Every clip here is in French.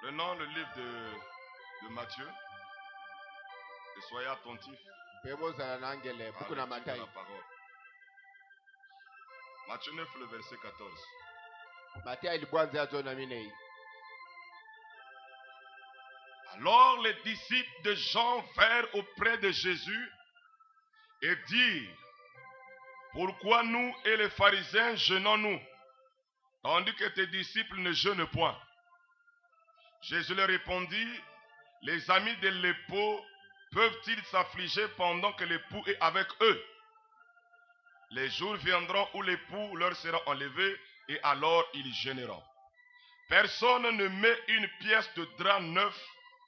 Prenons le livre de Matthieu et soyez attentifs à la lecture de la parole. Matthieu 9, le verset 14. Alors les disciples de Jean vinrent auprès de Jésus et dirent: pourquoi nous et les pharisiens jeûnons-nous, tandis que tes disciples ne jeûnent point? Jésus leur répondit: les amis de l'époux peuvent-ils s'affliger pendant que l'époux est avec eux? Les jours viendront où l'époux leur sera enlevé et alors ils jeûneront. Personne ne met une pièce de drap neuf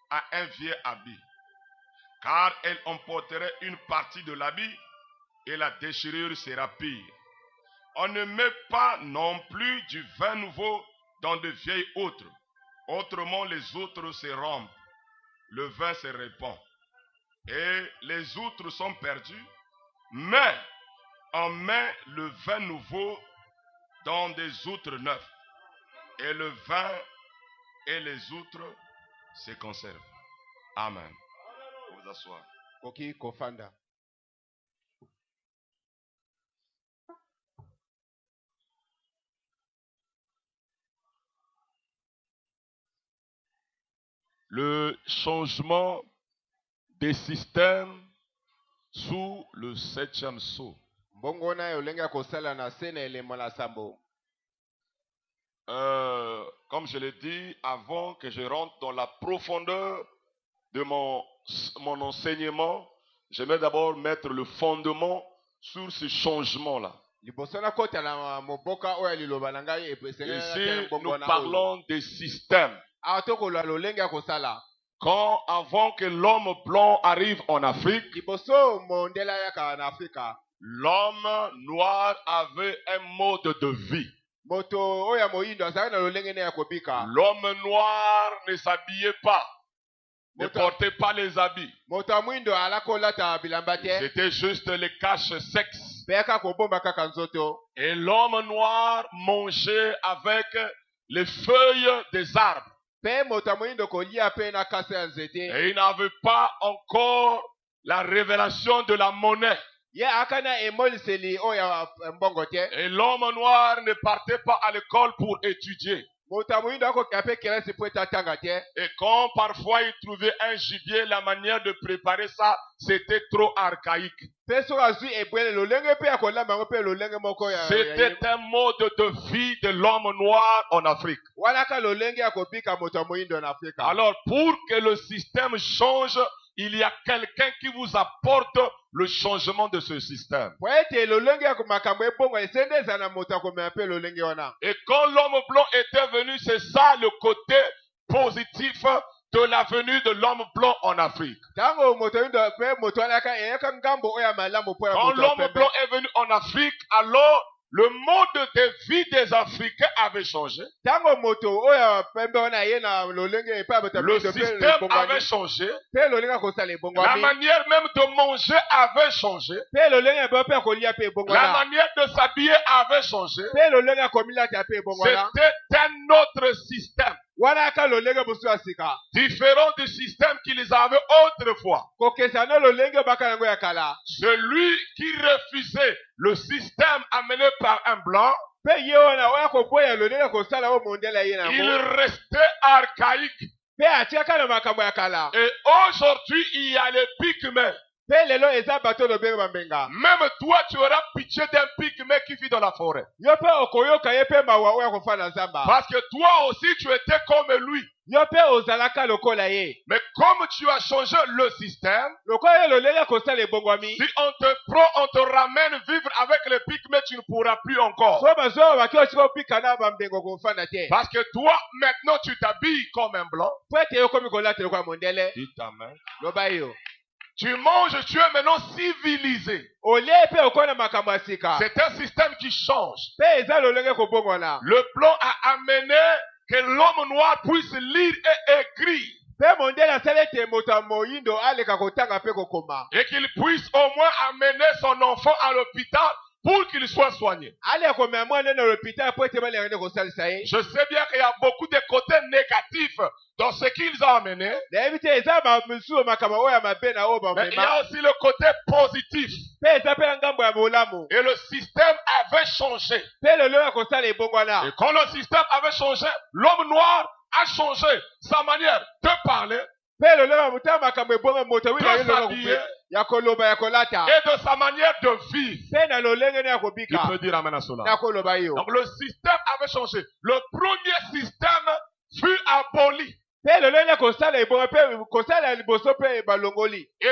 à un vieux habit, car elle emporterait une partie de l'habit et la déchirure sera pire. On ne met pas non plus du vin nouveau dans de vieilles outres, autrement les outres se rompent, le vin se répand et les outres sont perdues. Mais on met le vin nouveau dans des outres neuves, et le vin et les outres se conservent. Amen. Vous asseoir. Koki kofanda. Le changement des systèmes sous le 7e sceau. Comme je l'ai dit, avant que je rentre dans la profondeur de mon enseignement, j'aimerais d'abord mettre le fondement sur ce changement-là. Ici, nous parlons des systèmes. Quand avant que l'homme blanc arrive en Afrique, l'homme noir avait un mode de vie. L'homme noir ne s'habillait pas, ne portait pas les habits. C'était juste les caches-sexes. Et l'homme noir mangeait avec les feuilles des arbres. Et il n'avait pas encore la révélation de la monnaie. Et l'homme noir ne partait pas à l'école pour étudier. Et quand parfois il trouvait un gibier, la manière de préparer ça, c'était trop archaïque. C'était un mode de vie de l'homme noir en Afrique. Alors pour que le système change, il y a quelqu'un qui vous apporte le changement de ce système. Et quand l'homme blanc était venu, c'est ça le côté positif de la venue de l'homme blanc en Afrique. Quand l'homme blanc est venu en Afrique, alors le mode de vie des Africains avait changé. Le système avait changé. La manière même de manger avait changé. La manière de s'habiller avait changé. C'était un autre système. Différent du système qu'ils avaient autrefois. Celui qui refusait le système amené par un blanc, il restait archaïque. Et aujourd'hui, il y a les pygmées. Même toi, tu auras pitié d'un pygmée qui vit dans la forêt. Parce que toi aussi, tu étais comme lui. Mais comme tu as changé le système, si on te prend, on te ramène vivre avec les pygmées, tu ne pourras plus encore. Parce que toi, maintenant, tu t'habilles comme un blanc. Dites amen. Tu manges, tu es maintenant civilisé. C'est un système qui change. Le blanc a amené que l'homme noir puisse lire et écrire. Et qu'il puisse au moins amener son enfant à l'hôpital pour qu'il soit soigné. Je sais bien qu'il y a beaucoup de côtés négatifs dans ce qu'ils ont amené, mais il y a aussi le côté positif. Et le système avait changé. Et quand le système avait changé, l'homme noir a changé sa manière de parler, de s'habiller et de sa manière de vivre. Qui peut dire amen à cela? Donc le système avait changé. Le premier système fut aboli. Et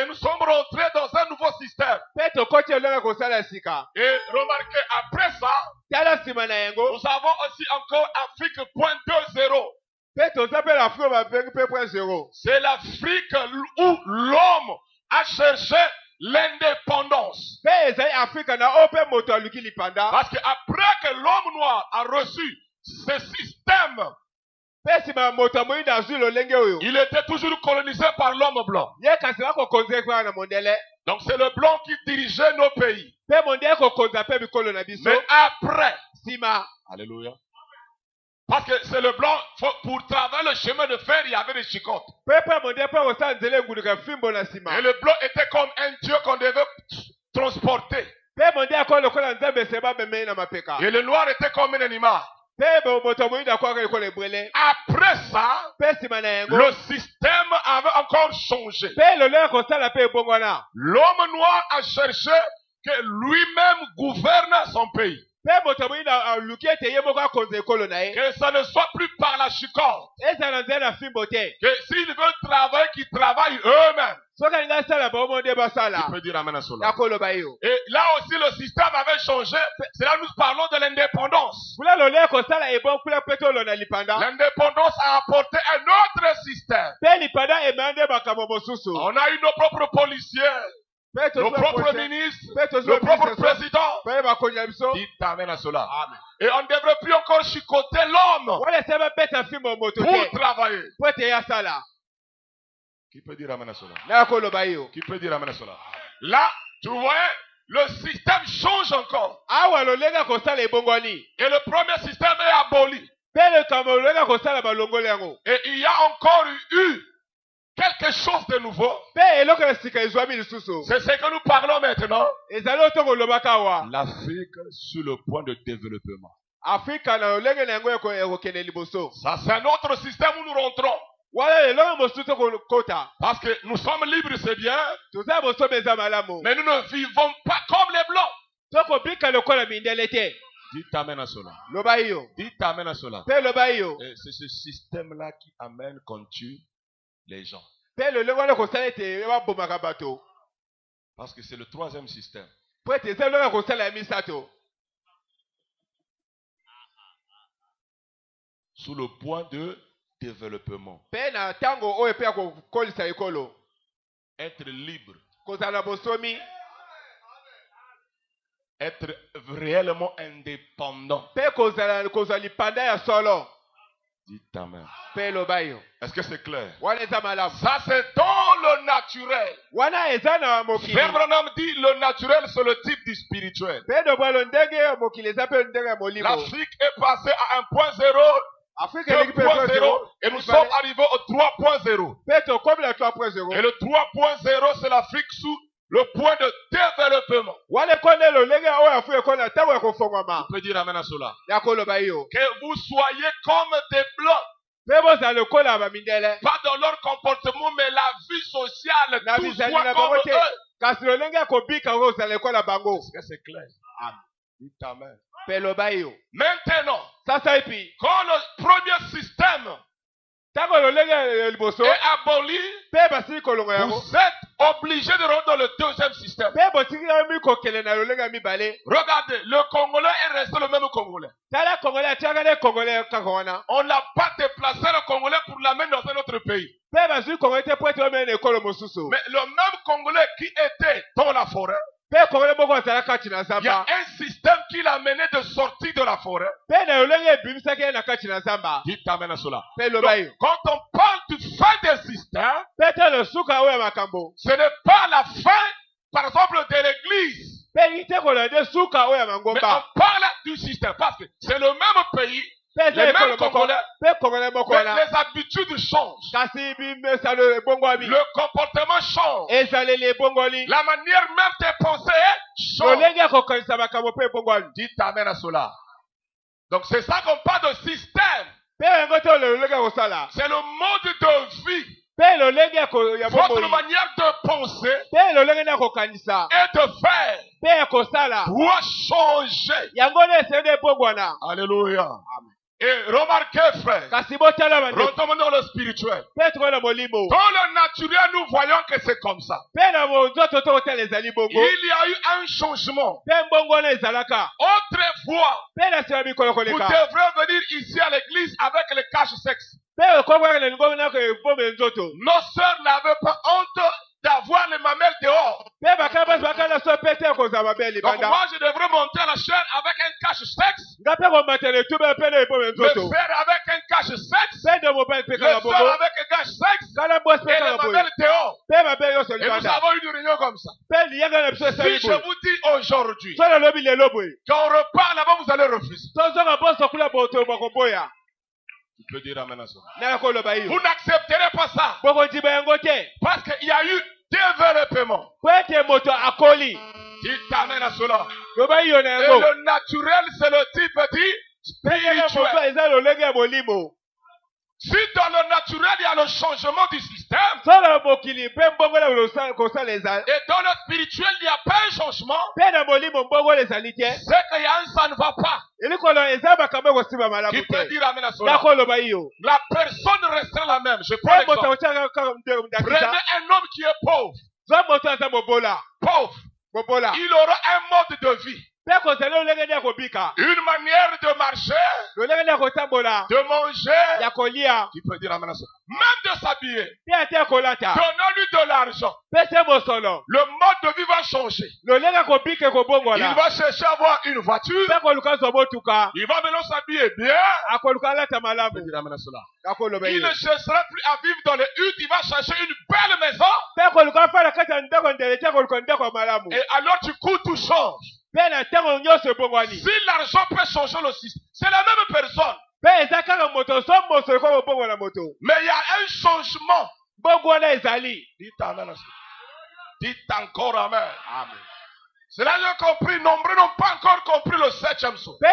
nous sommes rentrés dans un nouveau système. Et remarquez, après ça, nous avons aussi encore Afrique 2.0. C'est l'Afrique où l'homme a cherché l'indépendance. Parce qu'après que l'homme noir a reçu ce système, il était toujours colonisé par l'homme blanc. Donc c'est le blanc qui dirigeait nos pays. Mais après, alléluia. Parce que c'est le blanc, pour travailler le chemin de fer, il y avait des chicottes. Et le blanc était comme un dieu qu'on devait transporter. Et le noir était comme un animal. Après ça, le système avait encore changé. L'homme noir a cherché que lui-même gouverne son pays. Que ça ne soit plus par la chicotte. Que s'ils veulent travailler, qu'ils travaillent eux-mêmes. Tu peux dire amen à cela. Et là aussi le système avait changé. C'est là que nous parlons de l'indépendance. L'indépendance a apporté un autre système. On a eu nos propres policiers, nos propres ministres, nos propres présidents. Dites amen à cela. Amen. Et on ne devrait plus encore chicoter l'homme pour travailler. Qui peut dire amen à cela? Qui peut dire amen à cela? Là, tu vois, le système change encore. Et le premier système est aboli. Et il y a encore eu quelque chose de nouveau. C'est ce que nous parlons maintenant. L'Afrique sur le point de développement. Ça, c'est un autre système où nous rentrons. Parce que nous sommes libres, c'est bien. Mais nous ne vivons pas comme les blancs. Dites amen à cela. Dites amen à cela. Et c'est ce système-là qui amène qu'on tue les gens. Parce que c'est le troisième système. Sous le point de développement. Être libre. Être réellement indépendant. Dites amen. Est-ce que c'est clair? Ça c'est dans le naturel. Frère Branham dit le naturel c'est le type du spirituel. L'Afrique est passée à 1.0, 2.0 et nous sommes arrivés au 3.0. Et le 3.0 c'est l'Afrique sous le point de développement. Tu peux dire amen à cela. Que vous soyez comme des blancs. Pas dans leur comportement, mais la vie sociale, tout soit comme eux. Est-ce que c'est clair? Dites amen. Maintenant, quand le premier système est aboli, vous êtes obligé de rentrer dans le deuxième système. Regardez, le Congolais est resté le même Congolais. On n'a pas déplacé le Congolais pour l'amener dans un autre pays. Mais le même Congolais qui était dans la forêt, il y a un système qui l'a mené de sortir de la forêt. Dites amen à cela. Donc, quand on parle du fin des systèmes, ce n'est pas la fin, par exemple, de l'église. Mais on parle du système parce que c'est le même pays, les mêmes Congolais, mais les l'habitude change. Le Le comportement change. bongoli. La manière même de penser change. Dites amen à cela. Donc c'est ça qu'on parle de système. C'est le mode de vie. Votre manière de penser et de faire doit changer. Alléluia. Et remarquez, frère, retournons dans le spirituel. Dans le naturel, nous voyons que c'est comme ça. Il y a eu un changement. Autrefois, vous devrez venir ici à l'église avec le cache-sexe. Nos sœurs n'avaient pas honte d'avoir les mamelles dehors. Donc moi, je devrais monter à la chaîne avec un cache-sexe. Le faire avec un cache-sexe. Le soeur avec un cache-sexe. Et les mamelles dehors. Et nous avons une réunion comme ça. Si je vous dis aujourd'hui qu'on repart là-bas, vous allez refuser. Tu peux dire amen à ça. Vous n'accepterez pas ça. Parce qu'il y a eu développement. Dites amen à cela. Et le naturel, c'est le type dit spirituel. Si dans le naturel, il y a le changement du système, et dans le spirituel, il n'y a pas un changement, c'est qu'il y a un ça ne va pas. Qui peut dire amen à cela? La personne restera la même. Je prends l'exemple. Prenez un homme qui est pauvre. Pauvre. Il aura un mode de vie. Une manière de marcher, de manger, tu peux dire amen à ça. Même de s'habiller. Donnons-lui de l'argent. Le mode de vie va changer. Il va chercher à avoir une voiture. Il va maintenant s'habiller bien. Tu peux dire amen à cela. Il ne cherchera plus à vivre dans les huttes. Il va chercher une belle maison. Et alors du coup tout change. Si l'argent peut changer le système, c'est la même personne. Mais il y a un changement. Dites amen. Dites encore amen. Amen. C'est là que j'ai compris. Nombreux n'ont pas encore compris le 7e saut. Le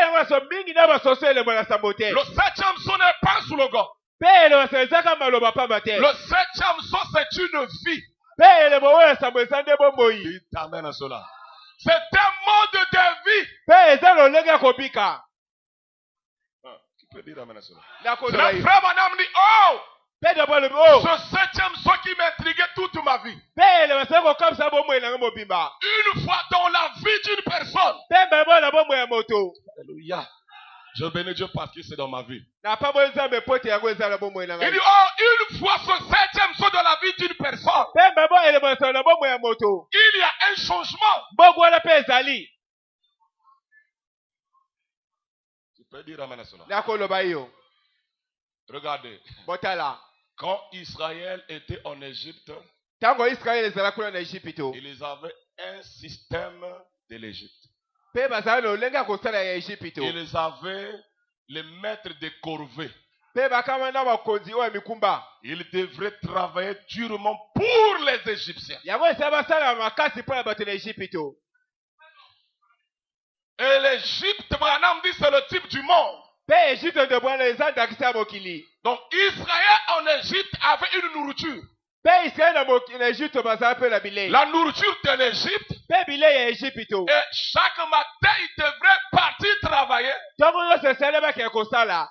7e saut n'est pas un slogan. Le 7e saut, c'est une vie. Dites amen à cela. C'est un mode de vie. Tu peux dire amen à cela. Le frère Madame dit, oh, ce 7e saut qui m'intriguait toute ma vie. Une fois dans la vie d'une personne. Alléluia. Je bénis Dieu parce que c'est dans ma vie. Il dit, oh, une fois ce 7e saut de la vie d'une personne, il y a un changement. Tu peux dire amen à cela. Regardez. Quand Israël était en Égypte, ils avaient un système de l'Égypte. Ils avaient les maîtres de corvée. Ils devraient travailler durement pour les Égyptiens. Et l'Égypte, Branham dit, c'est le type du monde. Donc Israël en Égypte avait une nourriture. La nourriture de l'Égypte. Et chaque matin, il devrait partir travailler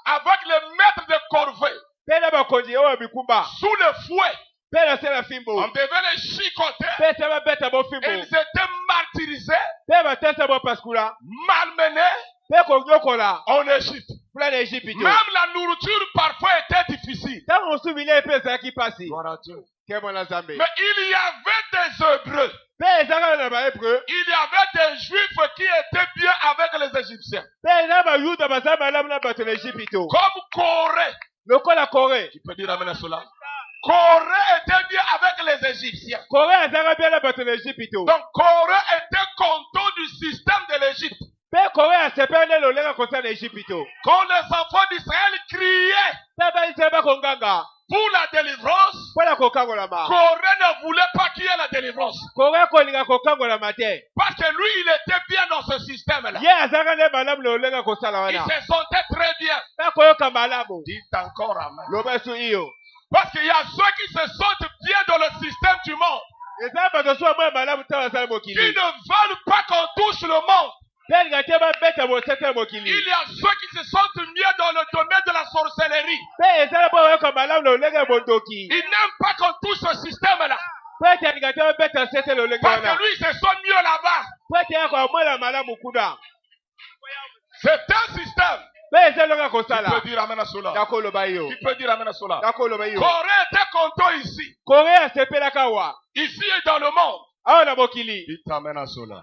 avec les maîtres de corvée sous le fouet. On devait les chicoter. Et ils étaient martyrisés, malmenés en Égypte. Même la nourriture parfois était difficile. Gloire à Dieu. Mais il y avait des Hébreux. Il y avait des Juifs qui étaient bien avec les Égyptiens. Comme Corée. Tu peux dire amen à cela. Corée était bien avec les Égyptiens. Donc Corée était content du système de l'Égypte. mpe kore asepeli nde lolenge kosala na Ejipito. Quand les enfants d'Israël criaient Mpe baisraeli bakonganga pour la délivrance, mpo na kokangolama. Corée ne voulait pas qu'il y ait la délivrance. Kore kolinga kokangolama te. Parce que lui, il était bien dans ce système-là. Ye azalaka nde malamu na lolenge kosala Il wana. se sentait très bien. Mpe koyoka malamu. Dites encore amen. Loba su iyo. Parce qu'il y a ceux qui se sentent bien dans le système du monde, Eza bato so mwa malamu te basala qui mokili. ne veulent pas qu'on touche le monde. Mpe linga te babeta bosete mokili. Il y a ceux qui se sentent mieux dans le domaine de la sorcellerie. Mpe ezala mpo bayoka malamu na lolenge bondoki. Ils n'aiment pas qu'on touche ce système-là. Mpo ete linga te babeta sete lolenge Parce wana. que lui, il se sent mieux là-bas. Mpo ete yako amwela malamu kuna. C'est un système. Mpe eza longa Tu peux kosala. dire amen à cela. Nakoloba yo. Tu peux dire amen à cela. Nakoloba yo. Corée était content ici. Kore asepelaka wa. Ici et dans le monde. Awa na mokili. Dites amen à cela.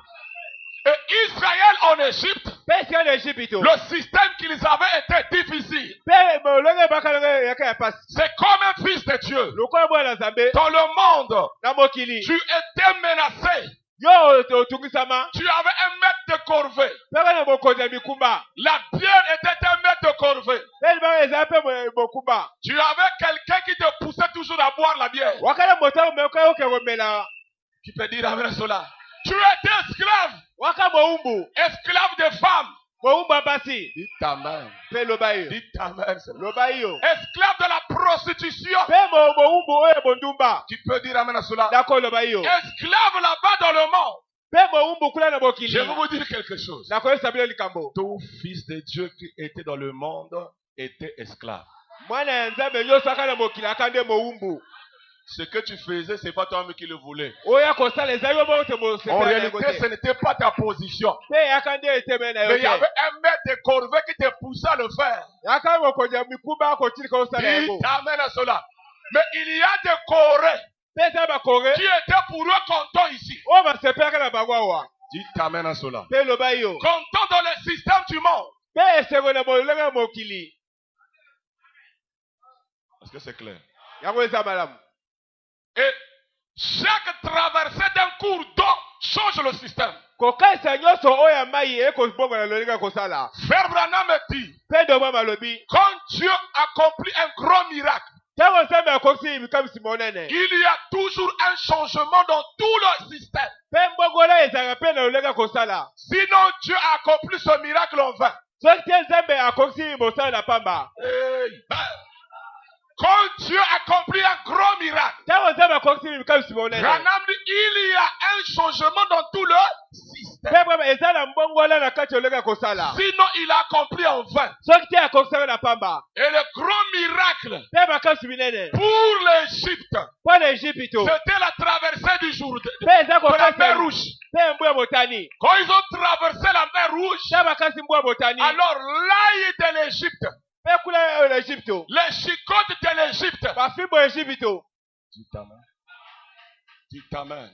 Et Israël en Égypte, Mpe esika na Ejipito. le système qu'ils avaient était difficile. Mpe molonge bakalonge yaka ya pasi. C'est comme un fils de Dieu. Lokola mwana Nzambe. Dans le monde, Na mokili. tu étais menacé. Yo otungisama. Tu avais un maître de corvée. Mpe na mokonzi ya mikumba. La bière était un maître de corvée. Mpe libanga eza mpe mokumba. Tu avais quelqu'un qui te poussait toujours à boire la bière. Wakala motango meyoka yoke komela. Tu peux dire amen à cela. Tu étais esclave. Waka moumbu. Esclave des femmes. Moumbu basi. Dites amen. Mpe loba yo. Dites amen. Loba yo. Esclave de la prostitution. Mpe moumbu oyo bondumba. Tu peux dire amen à cela. Dako loba yo. Esclave là-bas dans le monde. Mpe moumbu kula na mokili. Je vais vous dire quelque chose. Dako yo sabilo likambo. Tout fils de Dieu qui était dans le monde était esclave. Mwana ya Nzambe nyonso aka na mokili aka nde moumbu. Ce que tu faisais, c'est pas toi-même qui le voulais. Oya kosala eza yo moko te En mosepela réalité, ce n'était pas ta position. mpe yaka nde eteme na Mais yo il y avait te. un maître de corvée qui te poussait à le faire. Yaka mokonzi ya mikumba akotilika osala yango. Dites amen à cela. Mais il y a des Corées Mpe eza bakore qui étaient pour eux contents ici. oyo basepelaka na bango awa. Dites amen à cela. Mpe loba yo. Contents dans le système du monde. Mpe esengo na molonge ya mokili. Est-ce que c'est clair? Yango eza malamu. Et chaque traversée d'un cours d'eau change le système. Kokaisa nyonso oyo ya mai ekobongo na lolenge ya kosala. Frère Branham dit, Mpe ndomwa malobi. quand Dieu accomplit un grand miracle, Ntango Nzambe akosi bikamisi monene. il y a toujours un changement dans tout le système. Mpe mbongola ezalaka mpe na lolenge ya kosala. Sinon, Dieu a accompli ce miracle en vain. Soki te Nzambe akosi mosala na pamba. Quand Dieu accomplit un grand miracle, Ntango Nzambe akosi bikamisi monene. Branham dit, il y a un changement dans tout le système. Mpe brema eza na mbongola na kati ya lolenge ya kosala. Sinon, il a accompli en vain. Soki te akokisaka na pamba. Et le grand miracle Mpe makamisi minene. pour l'Égypte, Mpo na Ejipito. c'était la traversée du jour de Mpe eza la kokasa mer Rouge. mpe mbu ya motani. Quand ils ont traversé la mer Rouge, Ntango makasi mbu ya motani. alors l'ail de l'Égypte, Mpe kula oyo na Ejipito. les chicotes de l'Égypte. Bafimbo ya Ejipito. Dites amen. Dites amen.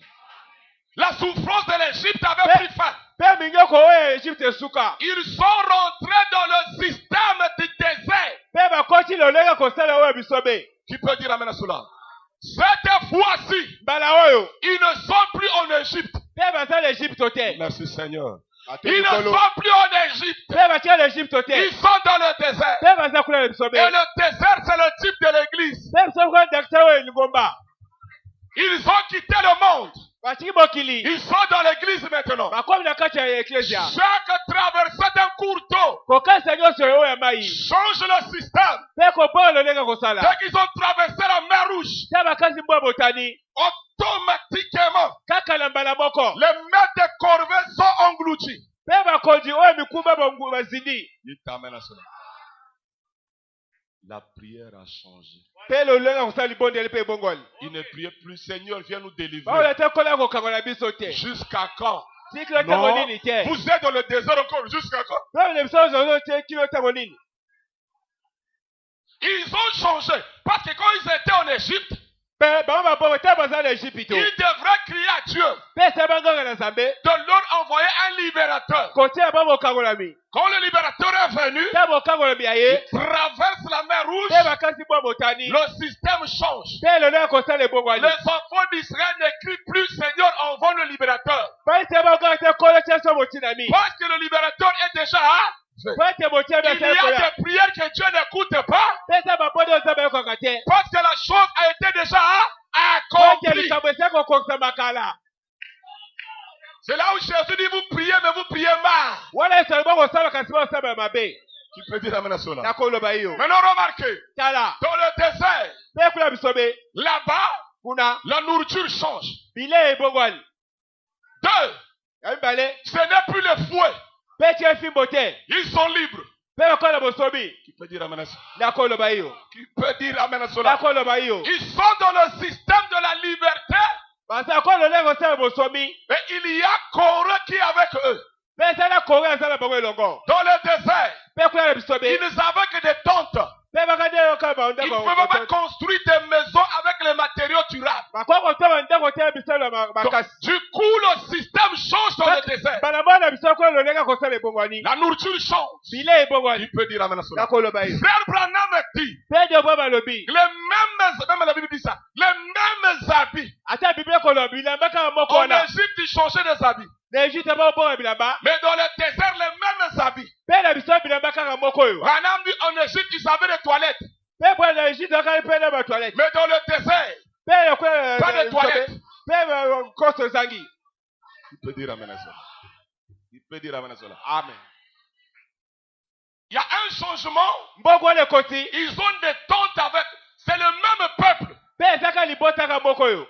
La souffrance de l'Égypte avait pris fin. Mpe minyoko oyo ya Ejipito esuka. Ils sont rentrés dans le système du désert. Mpe bakoti lolenge ya kosala oyo ya bisobe. Tu peux dire amen à cela. Cette fois-ci, Mbala oyo. ils ne sont plus en Égypte. Mpe baza na Ejipito te. Merci Seigneur. Ils Ils ne sont plus en Égypte. Mpe batia na Ejipito te. Ils sont dans le désert. Mpe baza kula na bisobe. Et le désert, c'est le type de l'église. Mpe bisobe kwa dakita oyo lingomba. Ils ont quitté le monde. Batiki mokili. Ils sont dans l'église maintenant. Bakomi na kati ya eklesia. Chaque traversée d'un cours d'eau Kokasa nyonso oyo ya mai. change le système. Mpe kobonga lolenge ya kosala. Dès qu'ils ont traversé la mer Rouge, Ntango makasi mbu ya motani. automatiquement, Kaka na mbala moko. les maîtres de corvée sont engloutis. Mpe bakonzi oyo mikumba bazindi. Dites amen à cela. La prière a changé. Mpe lolenge ya kosala libondeli mpe ebongoli. Il ne priait plus, Seigneur, viens nous délivrer. Baola te kola kokangola biso te. Jusqu'à quand? Sikilo ntango Non, nini te. vous êtes dans le désert encore. Jusqu'à quand? Mpe na biso ozozo te kilo ntango nini. Ils ont changé. Parce que quand ils étaient en Égypte, Pe bango babongo te baza na Ejipito. il devrait crier à Dieu Pe se banganga na Nzambe. de leur envoyer un libérateur. Kotia bango kangolami. Quand le libérateur est venu, Te bokangolami aye. il traverse la mer Rouge, Te bakasi bo botani. le système change. Te lelo kosala ebongwani. Les enfants d'Israël ne crient plus Seigneur, envoie le libérateur. Pai se banganga te kolo te so botinami. Parce que le libérateur est déjà fait. Pai te botia Il y ba se koya. a des prières que Dieu n'écoute pas Pe se babodo Nzambe yokonga te. parce que la chose a été déjà Pai te accomplie. likambo se kokokisa makala. C'est là où Jésus dit vous priez mais vous priez mal. Wana esala bongo sala kasi bo sala mabe. Tu peux dire amen à cela. Na koloba iyo. Maintenant remarquez, Tala. dans le désert, Pe kula bisobe. là-bas, Kuna. la nourriture change. Bile ebongwani. 2, Yambale. ce n'est plus le fouet. Pe tie fimbo te. Ils sont libres. Pe bakola bosobi. Tu peux dire amen à cela. Na koloba iyo. Tu peux dire amen à Na cela. koloba iyo. Ils sont dans le système de la liberté Basa kolo lego sala bosobi. et il y a Corée qui est avec eux. Pe sala korea sala bango elongo. Dans le désert, Pe kula bisobe. ils n'avaient que des tentes. Pe bakade yo ka banda Ils ko. ne pouvaient pas construire des maisons avec les matériaux durables. Bakoko to banda ko te bisala Donc, makasi. du coup, le système change dans le désert. Bana bana bisoko lo lega ko sala ebongwani. La nourriture change. Bile ebongwani. Tu peux dire amen à Na cela. koloba iyo. Frère Branham dit, Pe de bo balobi. les mêmes, même la Bible dit ça, les mêmes habits. Ata bible ko lo bilamba ka moko En na. Égypte, ils changeaient des habits. Na Ejite ba bo bilamba. Mais dans le désert, les mêmes habits. Pe na biso bilamba ka moko yo. Branham dit, en Égypte, ils avaient des toilettes. Pe bo na Ejite ka pe na ba toilette. Mais dans le désert, Pe na ko pas de toilettes. Pe ko zangi. Tu peux dire amen à cela. Tu peux dire amen à cela. Amen. Il y a un changement. Mboko le koti. Ils ont des tentes avec. C'est le même peuple. Pe zaka libota ka moko yo.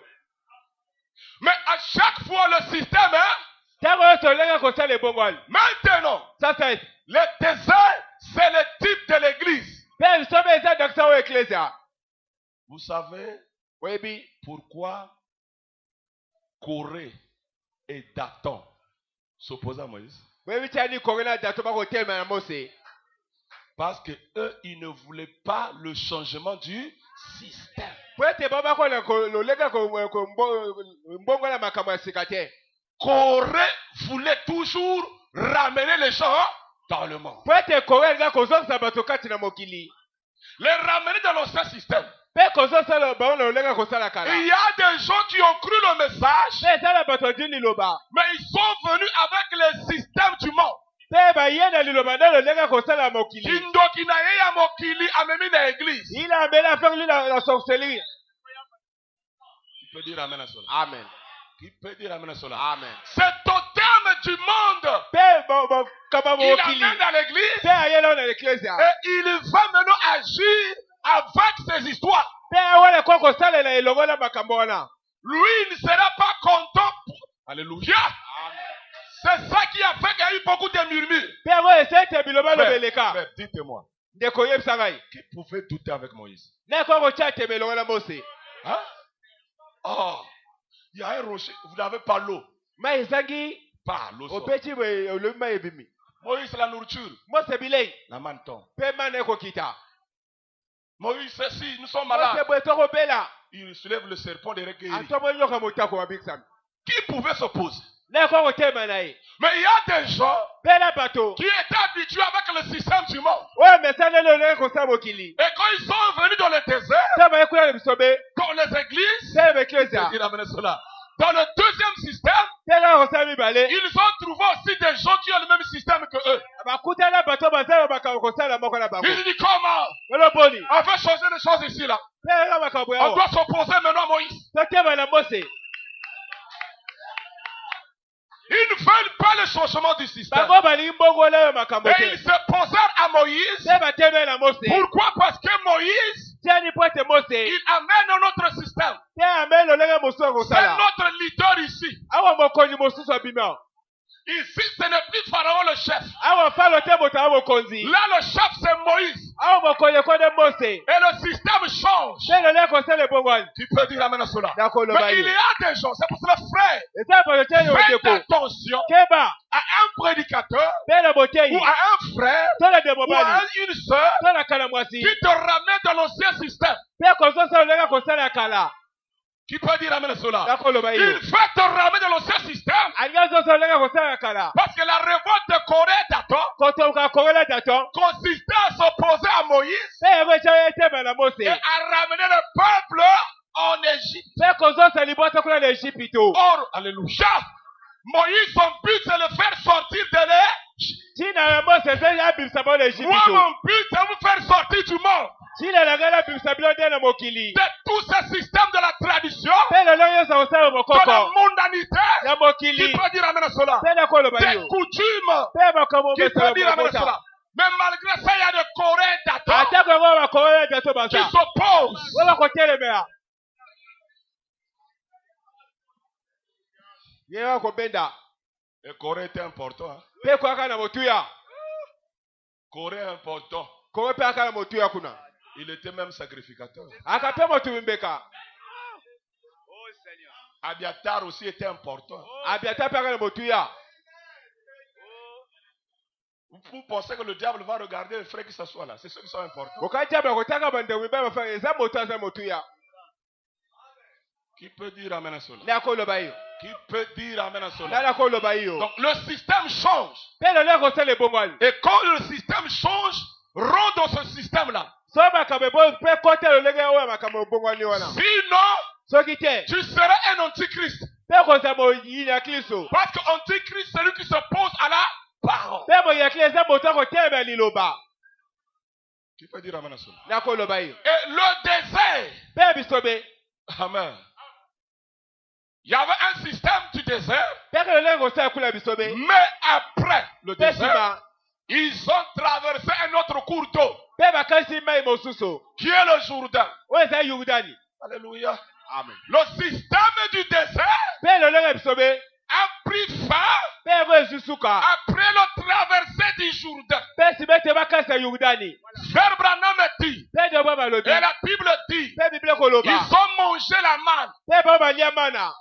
Mais à chaque fois, le système, hein, Tango yo to lega ko sala ebongwani. maintenant, Sasa le désert, c'est le type de l'église. pe bisobe eza dakisa o ecclesia. Vous savez Webi. pourquoi Corée et Dathan s'opposaient à Moïse? Webi tani korena dato ba ko telma na Mose. Parce que eux, ils ne voulaient pas le changement du système. Pwete baba ko na ko lo lega ko mbongo na makambo ya sikate. Corée voulait toujours ramener les gens dans le monde. Pwete korena ko zonsa bato kati na mokili. Les ramener dans l'ancien système. Pe ko zonsa lo ba lo lega ko sala kala. Il y a des gens qui ont cru le message, Pe sala bato dini loba. mais ils sont venus avec le système du monde. Pe ba yena liloba na lo lega ko sala mokili. Kindoki na ye ya mokili amemi na église. Il a amené à faire la sorcellerie. Tu peux dire amen à cela. Amen. Qui peut dire amen à cela? Amen. C'est au terme du monde. Pe bo kaba Il mokili. amène dans l'église Pe ayela na ecclesia. et il va maintenant agir avec ces histoires. Pe awale ko ko sala na elongo na makambo wana. Lui, il ne sera pas content. Alléluia. C'est ça qui a fait qu'il y a eu beaucoup de murmures. Pe ngo esete biloba lo beleka. Frère, dites-moi, Ndeko yebisa ngai. qui pouvait douter avec Moïse? Na ko ko chate melongo na Mose. Hein? Oh, il y a un rocher. Vous n'avez pas l'eau. Mai zangi Pas l'eau. sort. opeti we le mai bimi. Moïse, c'est la nourriture. Mose bilei. La manne tombe. Pe mane ko kita. Moïse, c'est si nous sommes Mose malades. bo to ko bela. Il soulève le serpent de recueillir. Atomo nyoka motako wa biksam. Qui pouvait s'opposer? Na ko ko tema na ye. Mais il y a des gens Pe la bato. qui étaient habitués avec le système du monde. Ouais, mais ça le lega ko sa mokili. Et quand ils sont venus dans le désert, Ça va écouter bisobe. dans les églises, C'est avec ecclesia. il a amené cela. Dans le deuxième système, Tela ko sa mi bale. ils ont trouvé aussi des gens qui ont le même système que eux. Bakuta na bato bazalo baka ko sala moko na bango. Ils disent comment? Lo boni. On va changer les choses ici là. Pe la makambo On ya. doit s'opposer maintenant à Moïse. To tema na Mose. Ils ne veulent pas le changement du système. Bango bali mbongo na makambo Et te. ils se posèrent à Moïse. Se bateme na Mose. Pourquoi? Parce que Moïse, Tiani pote Mose. il amène notre système. Te amelo lega moso ko C'est sala. notre leader ici. Awa mokonzi mosusu abima. Ici, ce n'est plus Pharaon le chef. Awa falo te mota mokonzi. Là, le chef, c'est Moïse. Awa mokonzi ko de Mose. Et le système change. Te le lega ko sala bongwani. Tu peux dire amen à cela. Dako lo Mais il y bayi. a des gens, c'est pour cela, frère, Esa pa te yo faites deko. attention Keba. à un prédicateur Pe la boteyi. ou à un frère Tola de ou à bobali. une sœur Tola kala mwasi. qui te ramène dans l'ancien système. Pe ko so sa lega ko sala kala. Qui peut dire amen à cela? nakoloba Il iyo veut te ramener dans l'ancien système. angazosolenga kosala kala Parce que la révolte de Corée d'Aton kotoka kokola daton consistait à s'opposer à Moïse mpe yango etya etema na et mose à ramener le peuple en Égypte. mpe kozosa libota kuna na Ejipito. Or, alléluia, Moïse, son but, c'est le faire sortir de l'Égypte. Tina ya mose eze yabimisa bango na Moi, Ejipito. mon but, c'est vous faire sortir du monde. Tina na ngai nabimisa bino nde na mokili De tout ce système de la tradition, mpe lelo nyonso kosala de la mokoko mondanité. ya Qui mokili peut dire amen à cela? mpe nakoloba Des iyo coutumes. mpe makambo Qui peut dire amen à mesala cela? Mais malgré ça, il y a des Coréens d'Aton atako yango bakokola dato qui baza s'opposent. we bakotelemela ye bakobenda Et Corée était important. Hein? mpe koyaka na motuya Corée important. kowe mpe aka na motuya kuna Il était même sacrificateur. aka mpe motu mbeka Abiatar aussi était important. abiata mpe aka na motuya. Vous pensez que le diable va regarder les frères qui s'assoient là? C'est ceux qui sont importants. okajaba kotaka bandeko mibale bafaka eza moto aza motuya Qui peut dire amen à cela? nde akoloba iyo Qui peut dire amen à nde cela? nakoloba iyo Donc le système change. mpe lelo ekosala ebongwani Et quand le système change, rentre dans ce système-là. so makambo ebo mpe kota lolenge oyo makambo ebongwani wana Sinon, soki te tu seras un antichrist. mpe kozala moyini ya kristo Parce que antichrist, c'est lui qui s'oppose à la parole. mpe moyini ya kristo eza moto akotelemela liloba Qui peut dire amen à cela? nakoloba iyo Et le désert. mpe bisobe Amen. Il y avait un système du désert. mpe ke lolenge kosala kula bisobe Mais après le mpe désert, nsima ils ont traversé un autre cours d'eau, mpe bakanisi mai mosusu qui est le Jourdain. oyo eza yordani Alléluia. amen Le système du désert mpe lolenge bisobe a pris fin mpe yango esusuka après le traversée du Jourdain. mpe nsima ete bakanisa yordani Frère Branham dit, mpe nde bo balobi et la Bible dit, mpe biblia koloba ils ont mangé la manne, mpe bao balia mana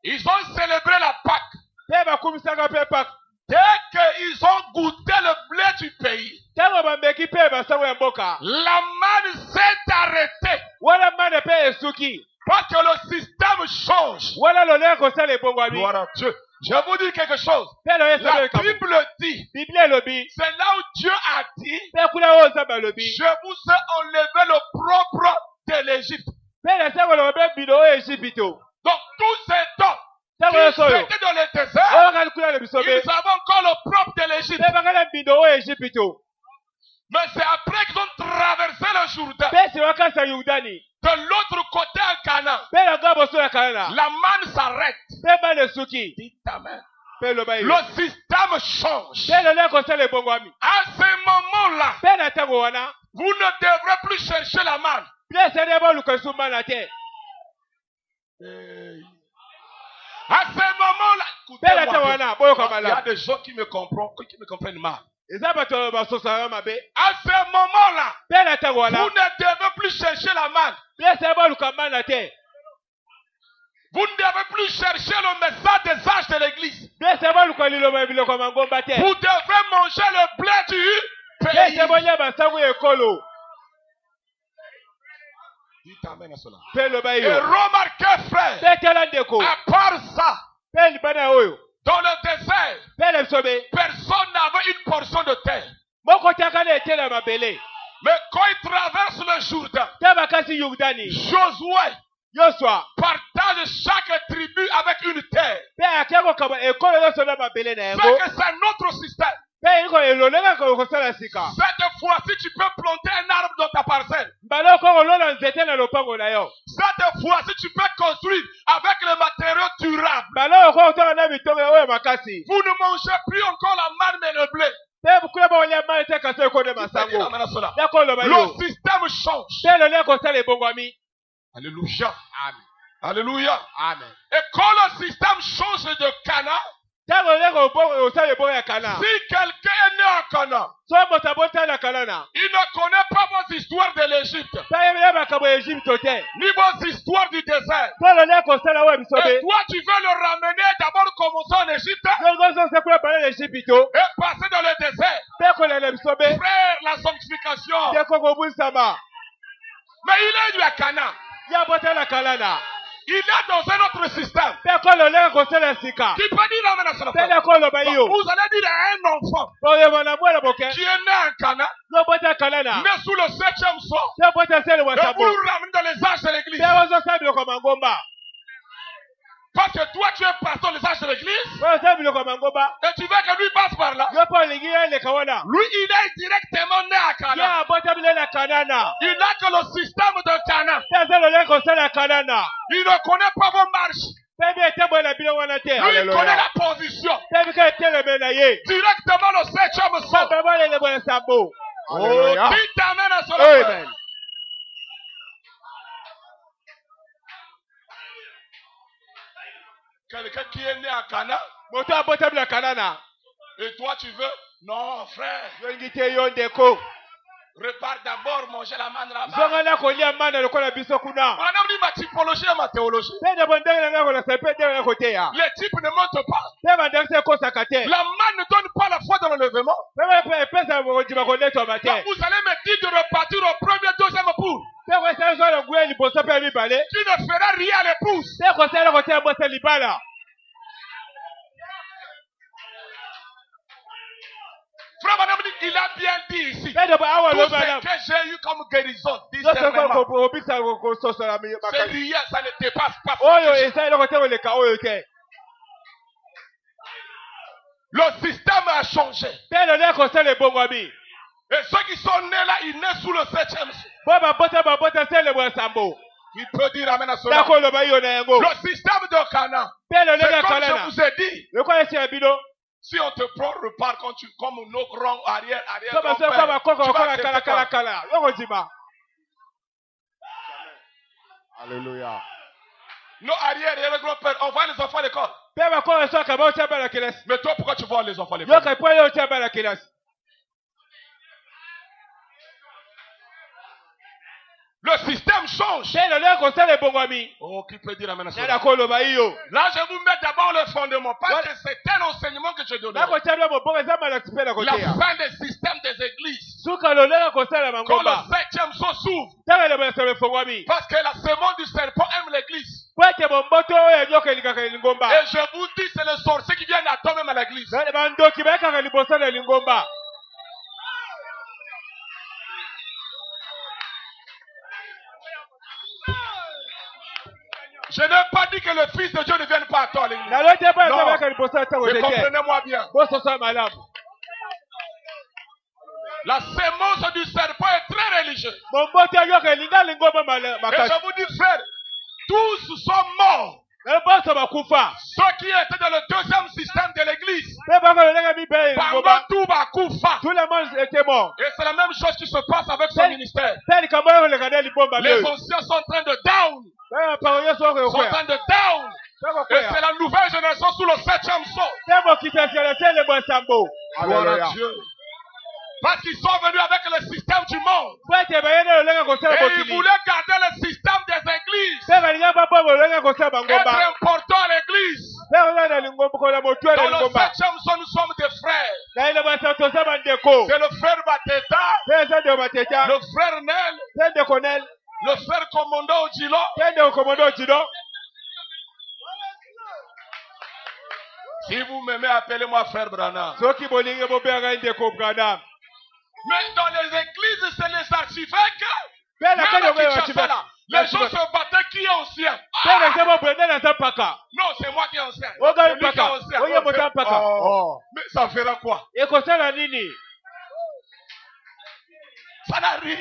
ils ont célébré la Pâque. mpe bakumisaka mpe paka Dès qu'ils ont goûté le blé du pays, ntango bameki mpe basango ya mboka la manne s'est arrêtée. wana mana mpe esuki Parce que le système change. wana lolenge kosala ebongwami Gloire à Dieu. Je vous dis quelque chose. mpe loyo La esobe ekabo Bible dit, biblia elobi c'est là où Dieu a dit, mpe kuna oyo nzambe alobi je vous ai enlevé le propre de l'Égypte. mpe na ntango lobe bino oyo ejipito Donc tous ces temps, ntango ils nyonso oyo étaient dans le désert, oyo bakali kuna na bisobe ils avaient encore le propre de l'Égypte. mpe bakala bino oyo ejipito Mais c'est après qu'ils ont traversé le Jourdain, mpe nsima bakanisa yordani de l'autre côté en Canaan, mpe na ngambo so ya kanana la manne s'arrête. mpe mana esuki Dites amen. mpe eloba iyo Le système change. mpe lolenge kosala ebongwami À ce moment-là, mpe na ntango wana vous ne devrez plus chercher la manne. bia esali boluka esu mana te À ce moment-là, mpe na ntango écoutez-moi. wana boyoka Il y a malamu des gens qui me comprennent mal. eza bato basosaka mabe À ce moment-là, mpe na ntango vous wana ne devez plus chercher la manne. bia esali boluka mana te Vous ne devez plus chercher le message des âges de l'église. bia esali boluka liloba ya biloko ya mangomba te Vous devrez manger le blé du bia pays. esali bolia basango ya ekolo Dites amen à cela. mpe eloba Et iyo remarquez, frère, mpe tala ndeko à part ça, mpe libana oyo dans le désert, mpe na bisobe personne n'avait une portion de terre. moko taka na etela mabele Mais quand ils traversent le Jourdain, te bakasi yordani Josué yoswa partage chaque tribu avec une terre. mpe akia kokaba ekolo nyonso na mabele na C'est yango que c'est notre système. mpe eliko elolenge kosala sika Cette fois-ci, tu peux planter un arbre dans ta parcelle. mbala okolona nzete na lopango na yo Cette fois-ci, tu peux construire avec les matériaux durables. mbala okotanga na bitongo oyo makasi Vous ne mangez plus encore la manne mais le blé. mpe kuna baolia mali te kasi ekode masango Amen à cela. nakoloba yo Le système change. mpe elolenge kosala ebongwami Alléluia. amen Alléluia. amen Et quand le système change de Canaan, ntango olenge osala ebongo ya kana si quelqu'un est né à Canaan, so moto abotala na kanana il ne connaît pas vos histoires de l'Égypte, mpe ayebela makambo ya ejipito te ni vos histoires du désert. mpe elolenge kosala oyo Et bisobe toi, tu veux le ramener d'abord commencer en Égypte zongozosekula bana na ejipito et passer dans le désert. mpe kolela bisobe Frère, la sanctification. te kokobwisama Mais il est du à Canaan. ya botala na kanana il est dans un autre système. Mpe kololenga kosala sika. Qui peut dire amen à cela? Pele koloba iyo. Vous allez dire à un enfant Oyo mwana mwana boke. qui est né en Cana, Zobota kanana. né sous le 7e sceau, Zobota sele wa et vous sabo. le ramenez dans les âges de l'église. Mpe wazo sabi kwa mangomba. Parce que toi, tu es pasteur des âges de l'église, Wazo sabi kwa mangomba. et tu veux que lui passe par là. Yopo lingi ele kawana. Lui, il est directement né à Cana. Ya bota bile na kanana. Il n'a que le système de Cana. Sasa lolenga kosala kanana. Il ne connaît pas vos marches. Pebi etebo na bile wana te. Lui, il connaît la position. Pebi ka etele na ye. Directement le 7e sceau. Baba bale le bwana sabo. Oh, dites amen à cela. Amen. Quelqu'un qui est né à Cana, Moto abota bile kanana. et toi tu veux? Non, frère. Yongi te yondeko. Repars d'abord manger la manne là-bas. Zonga na kolia mana lokola biso kuna. On a dit ma typologie et ma théologie. Pende bondenge na kola sepe de na koteya. Les types ne mentent pas. Pema ndakse ko sakate. La manne ne donne pas la foi dans l'enlèvement. Pema pesa ngojima koletwa Donc mate. vous allez me dire de repartir au premier, deuxième pour. Pema sa zo ngwe liboso pe mibale. Tu ne feras rien à l'épouse. Te ko sala koteya bosa libala. Frère Madame dit, il a bien dit ici. Pende ba awa Tout lo ce madame. que j'ai eu comme guérison, Zote discernement, ko obisa ko sosola mi c'est makali. rien, ça ne dépasse pas. Oyo esa ile koteya le ka oyo te. Le système a changé. Pende le ko sala bongwami. Et ceux qui sont nés là, ils naissent sous le 7e. Baba bota sele bwa sambo. Il peut dire amen à cela. Dako lo ba yo na yango. Le système de Cana, Pende le c'est ka comme kanana. je vous ai dit. Le ko esi abino. Si on te prend, repart quand tu, comme nos grands arrière, Kama se kwa koko kala kala kala kala. Yoko jima. Alléluia. Nos arrière et grands-pères, on voit les enfants à l'école. Pema kwa so ka ba utaba la kilasi. Mais toi, pourquoi tu vois les enfants à l'école? Yoka po yo utaba la kilasi. Le système change. Pele le ko sala bongwami. Oh, qui peut dire amen à Na cela? ko lo ba iyo. Là, je vous mets d'abord le fondement. Parce que c'est un enseignement que je donne. Na ko tabla mo bonga zama la tipela ko La teya. fin des systèmes des églises. Suka lo le ko sala Quand le mangomba. 7e sceau s'ouvre. Tanga le ba sala fongwami. Parce que la semence du serpent aime l'église. Kwete bomboto oyo nyoka elikaka lingomba. Et je vous dis, c'est le sorcier qui vient d'attendre même à l'église. Na bandoki ba kaka liboso na lingomba. Je n'ai pas dit que le Fils de Dieu ne vienne pas à toi à l'église. Na lote ba Non. ba kaka liboso na tango Mais teke. comprenez-moi bien. Boso so malamu. La sémence du serpent est très religieuse. Bomboto nyoka elinga lingomba Et makasi. je vous dis, frère, tous sont morts. Na boso bakufa. Ceux qui étaient dans le 2e système de l'église, Pe ba ko le nga mi be pendant lingomba. tout Bakoufa. Tout le monde était mort. Et c'est la même chose qui se passe avec son ministère. Pele kama le kada libomba Les be. anciens sont en train de down. Ba pa yo so ko Sont en train de down. Et c'est la nouvelle génération sous le 7e sceau. Temo kitasiala sele bwa sambo. Gloire à Dieu. Parce qu'ils sont venus avec le système du monde. Kwete bayene le nga ko sala Et ils bokili. voulaient garder le système des églises. Pe ba linga ba bobo le nga ko sala Être bangomba. important à l'église. Pe ona na lingomba ko la motu Dans na le lingomba. 7e sceau, nous sommes des frères. Na ile ba sa to saba ndeko. C'est le frère Bateta, Pe sa de mateta. le frère Nel, Pe de konel. le frère commandant Odilo. Pe de komodo chido. Si vous m'aimez, appelez-moi frère Branham. Soki bolinge bo be nga ndeko brada. Mais dans les églises, c'est les archevêques. Pe la Même kade à ko ya Kinshasa, chiba. là, les gens se battaient qui est ancien. Pe la sebo brenda na tapaka. Non, c'est moi qui est ancien. Oga C'est lui qui est paka. ancien. Oye mota paka. Oh. Mais ça fera quoi? E ko sala nini? Ça n'a rien.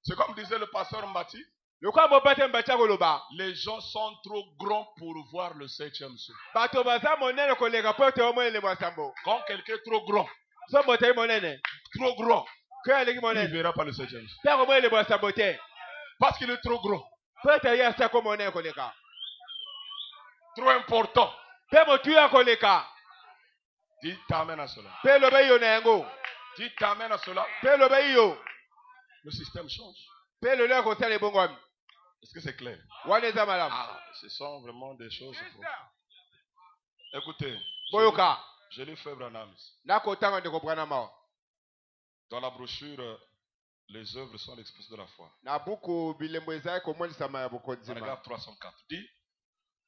C'est comme disait le pasteur Mbati. Lokwa mo bate mbacha koloba. Les gens sont trop grands pour voir le 7e sceau. Bato baza monene kolega po te omone le bwa sambo. Quand quelqu'un est trop grand, So motai monene. trop grand, Ke aleki il ne monene. verra pas le 7e sceau. Pe ko mo le bwa sambo te. Parce qu'il est trop grand, Pe te ya sa ko monene koleka. trop important. Pe mo tuya koleka. Dites amen à cela. Pe lo be yo na yango. Dites amen à cela. Pe lo be yo. Le système change. Pe lo le ko sala bongwami. Est-ce que c'est clair? Wane za malamu. Ah, ce sont vraiment des choses. Écoutez, Boyoka. je l'ai fait Branham. Na ko tanga ndeko brana ma. Dans la brochure Les œuvres sont l'expression de la foi. na buku bilembo ezali komonisama ya bokonzima. Paragraphe 304 dit,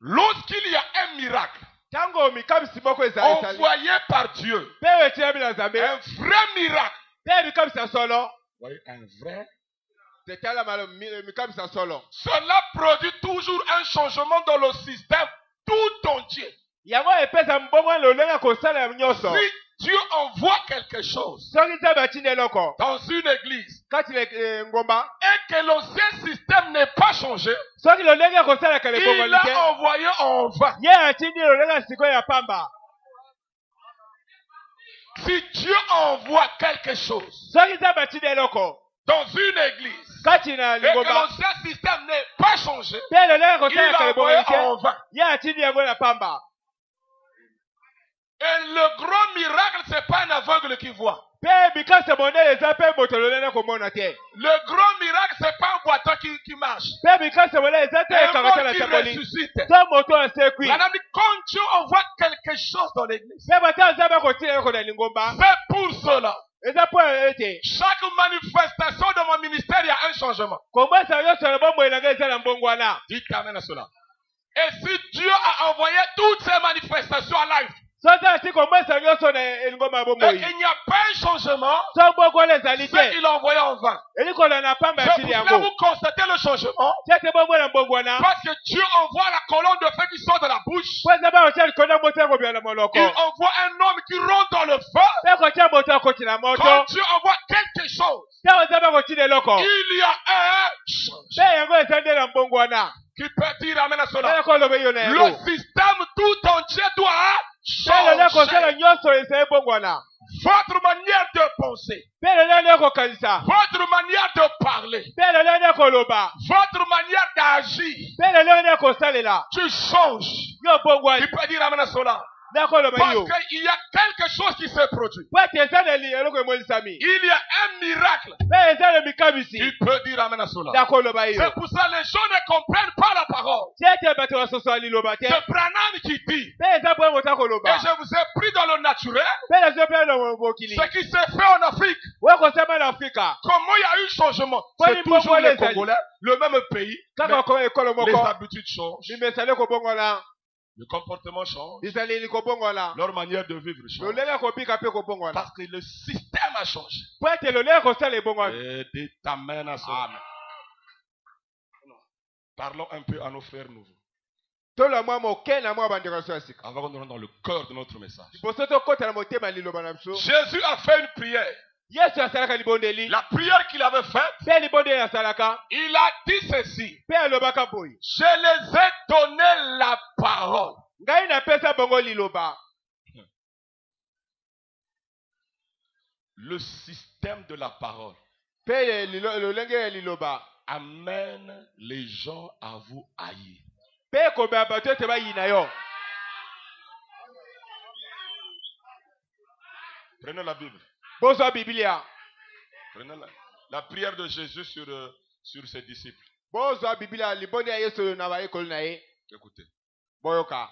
lorsqu'il y a un miracle Tango mikamisi moko ezali sali. envoyé par Dieu, Pewe tiabi na Nzambe. un vrai miracle, Pe mikamisi ya solo. vous voyez, un vrai, Tetala malo mikamisi ya solo. cela produit toujours un changement dans le système tout entier. Yango epesa mbongo lolenga kosala nyonso. Si Dieu envoie quelque chose Soki Nzambe atindi eloko dans une église kati ngomba, et que l'ancien système n'est pas changé, soki lolenga kosala kale bongo il a like, envoyé en vain. ye atindi lolenga sikoyo ya pamba. Si Dieu envoie quelque chose Soki Nzambe atindi eloko dans une église kati na et que lingomba, l'ancien système n'est pas changé, pe lolenga il kosala a kale bongo envoyé like, en vain. ye atindi yango na pamba. Et le grand miracle, c'est pas un aveugle qui voit. Pe bikasa mondele eza pe moto lolenga komona te. Le grand miracle, c'est pas un boiteux qui marche. Pe bikasa mondele eza te Un kakata mort na qui taboli. ressuscite. So moto asekwi. Madame dit, quand Dieu envoie quelque chose dans l'église, Pe bata Nzambe akotinda eloko na lingomba, c'est pour cela. eza po ete Chaque manifestation de mon ministère, il y a un changement. komwesa nyonso na bomoi na ngai eza na mbongo wana. Dites amen à cela. Et si Dieu a envoyé toutes ces manifestations en live, Soki ati komwesa nyonso na lingomba ya et bomoi, qu'il n'y a pas un changement, so mbongo wana ezali c'est te, qu'il a envoyé en vain. elikola na pamba C'est ya pour tili cela que yango. vous constatez le changement. Tete bomoi na mbongo wana, Parce que Dieu envoie la colonne de feu qui sort de la bouche. po Nzambe akotia likolo moto ekobima na moloko. Il envoie un homme qui rentre dans le feu. Pe kotia moto akoti na moto. Quand Dieu envoie quelque chose, Ntango Nzambe akotinda eloko, il y a un pe changement. yango eza nde na mbongo wana. Qui peut dire amen à Pe cela? koloba yo na Le yango. système tout entier doit Pe lelo kosala changer. nyonso ezali mbongo wana. Votre manière de penser, Pe lelo nde kokanisa. votre manière de parler, Pe lelo nde koloba. votre manière d'agir, Pe lelo nde kosalela. tu changes. Yo mbongo Qui wani. peut dire amen à cela? Nde koloba Parce yo. qu'il y a quelque chose qui se produit. Po ete eza na eloko emolisami. Il y a un miracle. Pe eza na mikamisi. Qui peut dire amen à cela? Nde koloba yo. C'est pour ça que les gens ne comprennent pas la parole. Tete bato basosola liloba te. C'est Branham qui dit. Pe eza po moto Et akoloba. je vous ai pris dans le naturel Pe nazo pe na mokili. ce qui s'est fait en Afrique. We kosama na Afrika. Comment il y a eu changement? Kwani C'est toujours mbongo les ezali. Congolais, le même pays. Kaka ko ekolo Mais les moko. habitudes changent. Bimesale kobongola. Le comportement change. Bizaleli kobongola. Leur manière de vivre change. Lolenga kobika pe kobongola. Parce que le système a changé. Po ete lolenga kosala ebongola. Et dites amen à cela. Parlons un peu à nos frères nouveaux. Tola mwa moke na mwa bandeko so asika. Avant qu'on rentre dans le cœur de notre message. Liboso tokota na motema liloba na biso. Jésus a fait une prière. Yesu asalaka libondeli. La prière qu'il avait faite, Pe libondeli asalaka. il a dit ceci. Pe alobaka boyi. Je les ai donné la parole. Ngai napesa bongo liloba. Le système de la parole Pe lolenge ya liloba. amène les gens à vous haïr. Pe koba bato ete bayina yo. Prenez la Bible. Bozwa Biblia. Prenez la prière de Jésus sur ses disciples. Bozwa Biblia libondi ya Yesu na bayekoli na ye. Écoutez. Boyoka.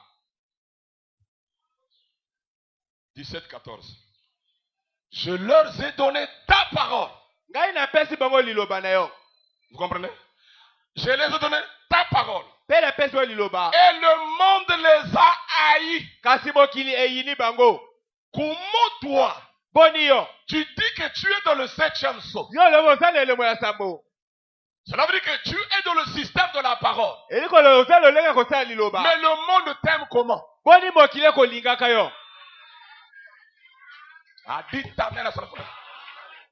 17-14. Je leur ai donné ta parole. Ngai napesi bongo liloba na yo. Vous comprenez? Je les ai donné ta parole. Pe napesi bongo liloba. Et le monde les a haïs. Kasi mokili eyini bango. Comment toi, Boni yo. tu dis que tu es dans le 7e saut? Yo lobo osala elemo ya sambo. Cela veut dire que tu es dans le système de la parole. Eliko osala lolenga kosala liloba. Mais le monde t'aime comment? Boni mokili kolingaka yo. Ah, dites amen à cela.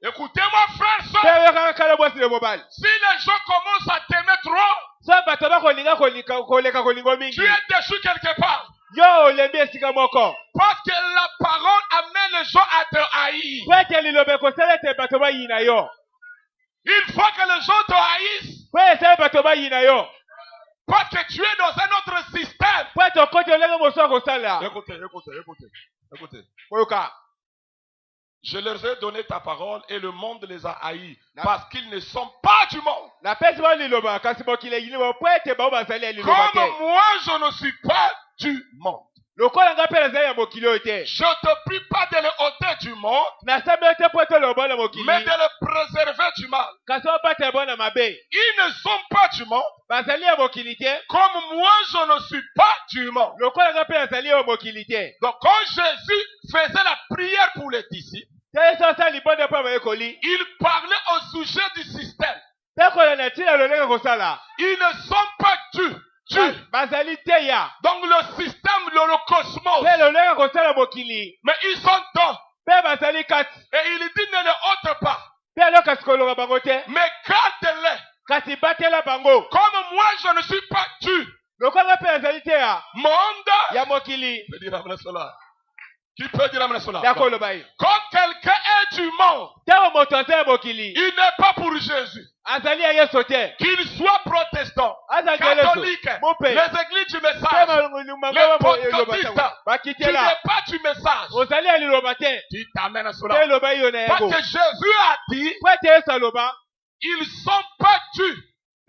Écoutez-moi, frère, Pe soeur. yoka kala bosi le mobile. Si les gens commencent à t'aimer trop, So bato bakolinga koleka kolingo mingi. tu es déçu quelque part. Yo olembi esika moko. Parce que la parole amène les gens à te haïr. Po ete liloba ekosala ete bato bayina yo. Il faut que les gens te haïssent. Po esala bato bayina yo. Parce que tu es dans un autre système. Po ete okoti olenge mosu akosala. Écoutez. Oyoka. Je leur ai donné ta parole et le monde les a haïs parce qu'ils ne sont pas du monde. Napesi bango liloba kasi mokili eyini bango po ete bango bazali ya liloba Comme te. moi, je ne suis pas du monde. lokola nga mpe nazali ya mokili oyo te je te prie pas de le ôter du monde, nasambeli te mpo ete oloba na mokili mais de le préserver du mal. kasi obatela bona mabe Ils ne sont pas du monde, bazali ya mokili te comme moi je ne suis pas du monde. lokola nga mpe nazali ya mokili te Donc quand Jésus faisait la prière pour les disciples, te yesu asala libonde mpo bayekoli il parlait au sujet du système. mpe kolanda ntina lolenge kosala Ils ne sont pas dus. bazali te ya Donc le système, le cosmos, mpe lolenge kosala mokili mais ils sont dans. mpe bazali kati Et il dit ne le ôte pas, mpe alo kasi kolonga bango te mais garde-les. kasi batela bango Comme moi je ne suis pas dû. lokola mpe nazali te ya Monde. ya mokili Qui peut dire amen cela? Qui peut dire amen cela? ya koloba ye Quand quelqu'un est du monde, ntango moto aza ya mokili il n'est pas pour Jésus. azali ya yesu te Qu'il soit protestant, azali catholique, mope les églises du mpe message, malungu les eloba pentecôtistes, tango tu bakitela n'es pas du message. ozali ya liloba te Tu t'amènes à mpe cela. eloba yo na Parce yango que Jésus a dit, mpo ete yesu aloba ils sont pas dus.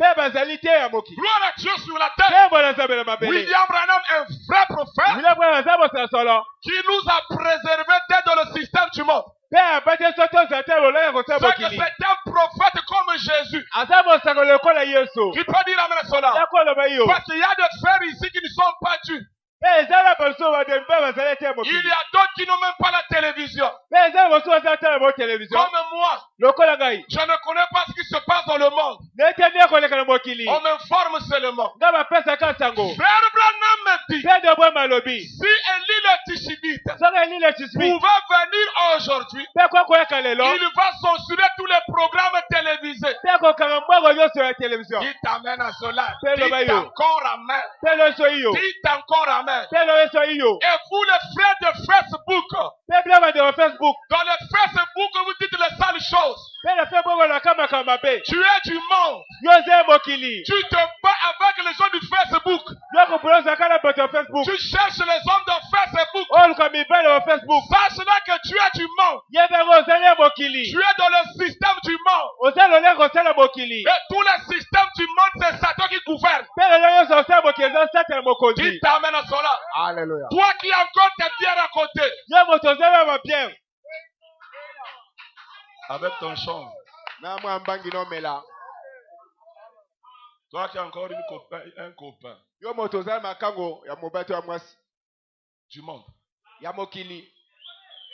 mpe bazali te ya mokili Gloire à Dieu sur la terre. mpe bona nzambe na mabele William Branham, un vrai prophète, wile bwana aza bosala solo qui nous a préservés dans le système du monde. mpe abate soki ozala te lolenge kosala C'est que mokili c'est un prophète comme Jésus. aza bosango lokola yesu Qui peut dire amen à cela? ya koloba yo Parce qu'il y a des frères ici qui ne sont pas dus. mpe eza na baso bademi mpe bazali te ya Il mokili y a d'autres qui n'ont même pas la télévision. mpe eza na baso bazala te na bo televizio Comme moi, lokola ngai je ne connais pas ce qui se passe dans le monde. nete nde koleka na mokili On m'informe seulement. nga bapesaka sango Frère Branham me dit, mpe de bwe malobi si Élie le Tishibite soki elile tisbi pouvait venir aujourd'hui, mpe kwa koyeka lelo il va censurer tous les programmes télévisés. mpe kokanga mbwango nyonso ya televizio Qui t'amène à cela? Pelo Dites bayo. encore amen. mpe loso iyo Dites encore amen. mpe loso iyo Et vous les frères de Facebook, mpe bila badeo facebook dans le Facebook vous dites les sales choses. mpe na fe bongo na kamaka mabe Tu es du monde. yo oza ya mokili Tu te bats avec les gens du Facebook. yo kopula ozalaka na bato ya facebook Tu cherches les hommes de Facebook. oyo luka mibale ya facebook Sache-là que tu es du monde. ye mpengo ozali ya mokili Tu es dans le système du monde. oza lolenge kosala mokili Et tous les systèmes du monde, c'est Satan qui gouverne. mpe lelo nyonso osala mokili eza sata ya mokonzi Qui t'amène à cela? alleluya Toi qui encore t'es bien raconté. ye moto ozali ya mapierre Avec ton chant. na mwa mbangi nomela Toi qui as encore un copain yo moto ozali makango ya mobali to ya mwasi du monde. ya mokili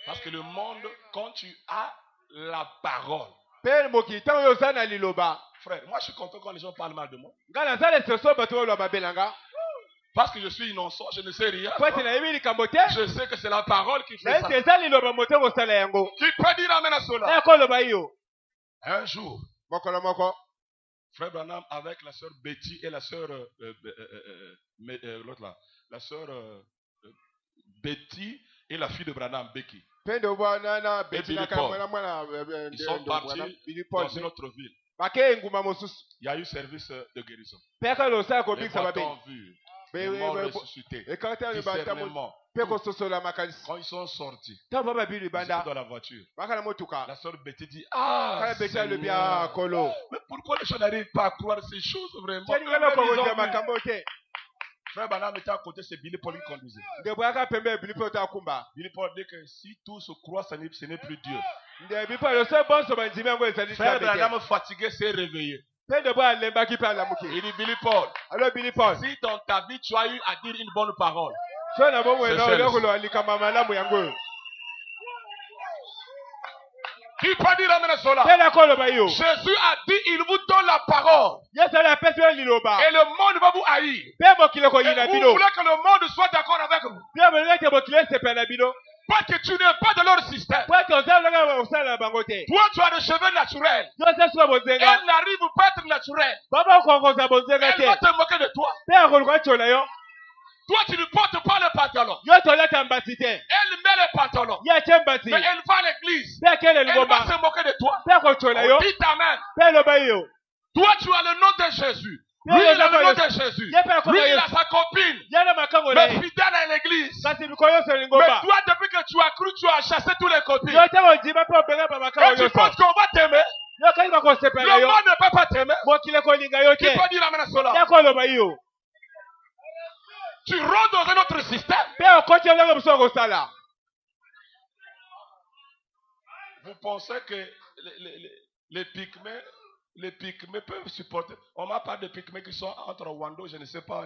Parce que le monde, quand tu as la parole. mpe mokili ntango yo ozali na liloba Frère, moi je suis content quand les gens parlent mal de moi. nga naza lesoso bato oyo lwa mabe na nga Parce que je suis innocent, je ne sais rien. po ete nayebi likambo te Je sais que c'est la parole qui na fait ça. ete eza liloba moto kosala yango Qui peut dire amen à cela? na koloba iyo Un jour, mokolo moko Frère Branham avec la sœur Betty et la sœur l'autre là, la sœur Betty et la fille de Branham, Becky. mpe ndo bwana na beti Billy na Paul. mwana mwana Ils sont partis Billy dans Paul une autre ville. bake nguma mosusu Il y a eu service de guérison. mpe aka losala Les kobikisa voix babe ont vu. Les morts ressuscités. ekata ni batamo Discernement. mpe kososola makanisi Quand ils sont sortis, ntango babili ils étaient banda dans la voiture. baka na motuka La sœur Betty dit, ah, kala beti alobi a Seigneur. kolo Mais pourquoi les gens n'arrivent pas à croire ces choses vraiment? tianinga na Eux-mêmes, ils kokonzela ont vu. makambo te Frère Branham était à côté, c'est Billy Paul qui conduisait. ndebo yaka pembe ya Billy Paul to akumba Billy Paul dit que si tout se croit, ce n'est plus Dieu. nde Billy Paul yose bonso bandimi yango ezali Frère nzambe te Branham fatigué s'est réveillé. mpe ndebo alembaki mpe alamuki Il dit Billy Paul, alo Billy Paul si dans ta vie tu as eu à dire une bonne parole, so na bomoi C'est na seul. olokolo alikama malamu yango oyo qui peut dire amen à cela? mpe na koloba yo Jésus a dit, il vous donne la parole. yesu ali apesi yo liloba Et le monde va vous haïr. mpe mokili Et koyina vous bino voulez que le monde soit d'accord avec vous. mpe bolingi ete mokili esepela na bino Parce que tu n'es pas de leur système. po ete oza olonga kosala na bango te Toi, tu as des cheveux naturels. yo oza suka bonzenga Elle n'arrive pas à être naturelle. baba okokoza bonzenga Elle te va te moquer de toi. mpe akoluka tiola yo Toi, tu ne portes pas le pantalon. yo tolata mbati te Elle met le pantalon. ye atie mbati Mais elle va à l'église. mpe akele Elle va lingomba se moquer de toi. mpe akotiola yo On dit amen. mpe eloba yo Toi, tu as le nom de Jésus. Mais Lui, il il a a le nom pas de Jésus. Il a pas Lui, encore il a sa copine. ye na makango na Mais ye fidèle à l'église. kasi mikolo nyonso Mais lingomba toi, depuis que tu as cru, tu as chassé tous les copines. yo ntango ondima mpe obenga Et bamakango tu nyonso penses qu'on va t'aimer. yo kali bakosepela Le yo monde ne peut pas t'aimer. mokili kolinga yo Qui te peut dire amen à cela? ya koloba yo tu rentres dans un autre système. Mpe okoti ndenge mosusu okosala. Vous pensez que les Pygmées peuvent supporter. On m'a parlé de Pygmées qui sont entre Wando, je ne sais pas.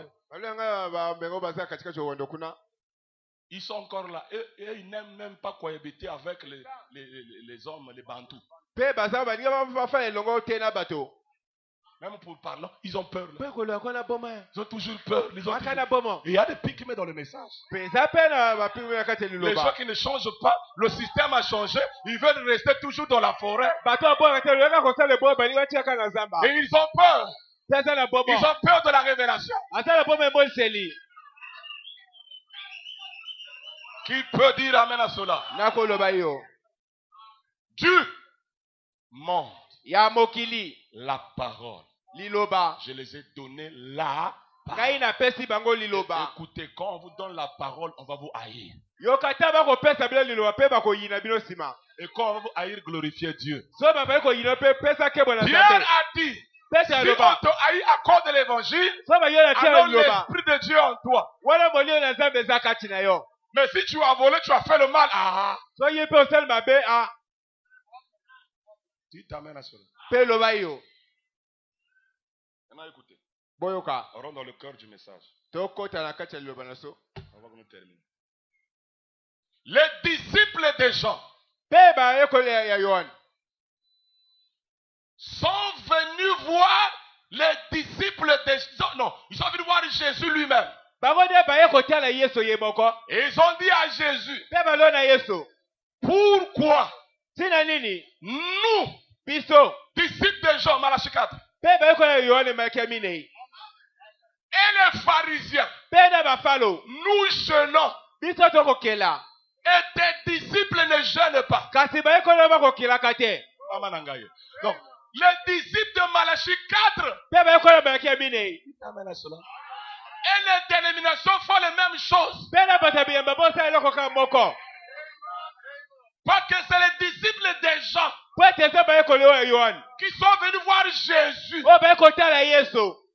Ils sont encore là. Et ils n'aiment même pas cohabiter avec les hommes, les Bantous. Même pour parler, ils ont peur. Là. Ils ont toujours peur. Il y a des Pygmées dans le message. Les gens qui ne changent pas, le système a changé. Ils veulent rester toujours dans la forêt. Et ils ont peur. Ils ont peur de la révélation. Qui peut dire amen à cela? Dieu montre la parole. Je les ai donné la parole. Écoutez, quand on vous donne la parole, on va vous haïr. Et quand on va vous haïr, glorifier Dieu. Pierre a dit, si on te haït à cause de l'évangile, alors l'Esprit de Dieu en toi. Mais si tu as volé, tu as fait le mal. Tu t'amènes à cela. Maintenant écoutez. On rentre dans le cœur du message. On va nous terminer. Les disciples de Jean sont venus voir les disciples de Jean. Non, ils sont venus voir Jésus lui-même. Et ils ont dit à Jésus, pourquoi nous, disciples de Jean, Malachie 4, et les pharisiens, nous jeûnons, et tes disciples ne jeûnent pas. Donc, les disciples de Malachie 4, et les dénominations font les mêmes choses. Parce que c'est les disciples des gens qui sont venus voir Jésus.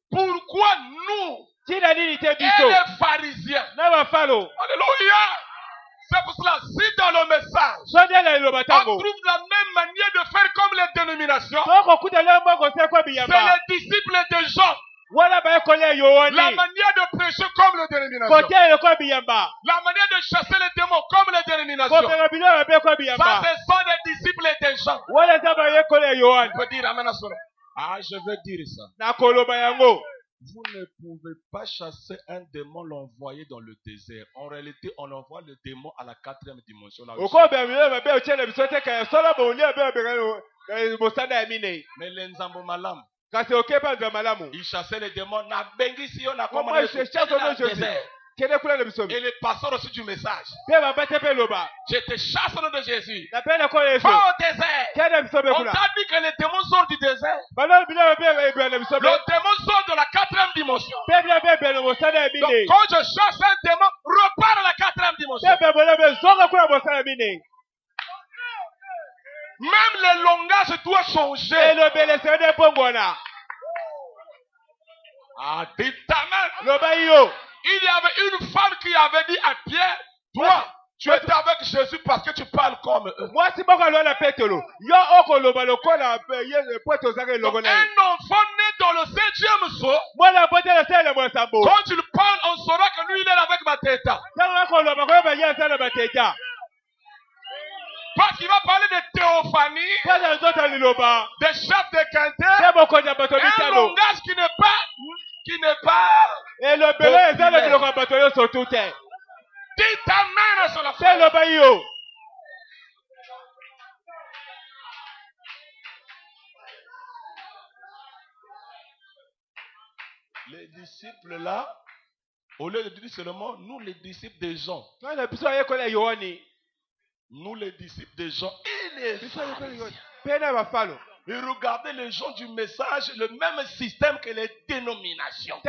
Pourquoi nous et les pharisiens? Alléluia. C'est pour cela, si dans le message, on trouve la même manière de faire comme les dénominations, c'est les disciples de Jean. La manière de prêcher comme les dénominations. La manière de chasser les démons comme les dénominations. Ça, ce sont les disciples des Jean. On peut dire amen à cela. Ah, je veux dire ça. Vous ne pouvez pas chasser un démon, l'envoyer dans le désert. En réalité, on envoie le démon à la 4e dimension. Mais les Nzambo Malam, il chassait les démons. Et les pasteurs aussi du message. Je te chasse au nom de Jésus. Va au désert. On t'a dit que les démons sortent du désert. Le démon sort de la 4e dimension. Donc quand je chasse un démon, repars à la 4e dimension. Même le langage doit changer. Ah, dites amen. Il y avait une femme qui avait dit à Pierre, toi, tu étais avec Jésus parce que tu parles comme eux. Donc, un enfant né dans le 7e saut, quand il parle, on saura que lui, il est avec Mathéta. Parce qu'il va parler de théophanie, des chefs de quintet, un langage qui n'est pas. Et le bébé est dans le bataillon sur tout terre. Dites amen sur la foi. Les disciples là, au lieu de dire seulement nous les disciples des gens. Nous les disciples des gens et les pharisiens. Et regardez les gens du message, le même système que les dénominations.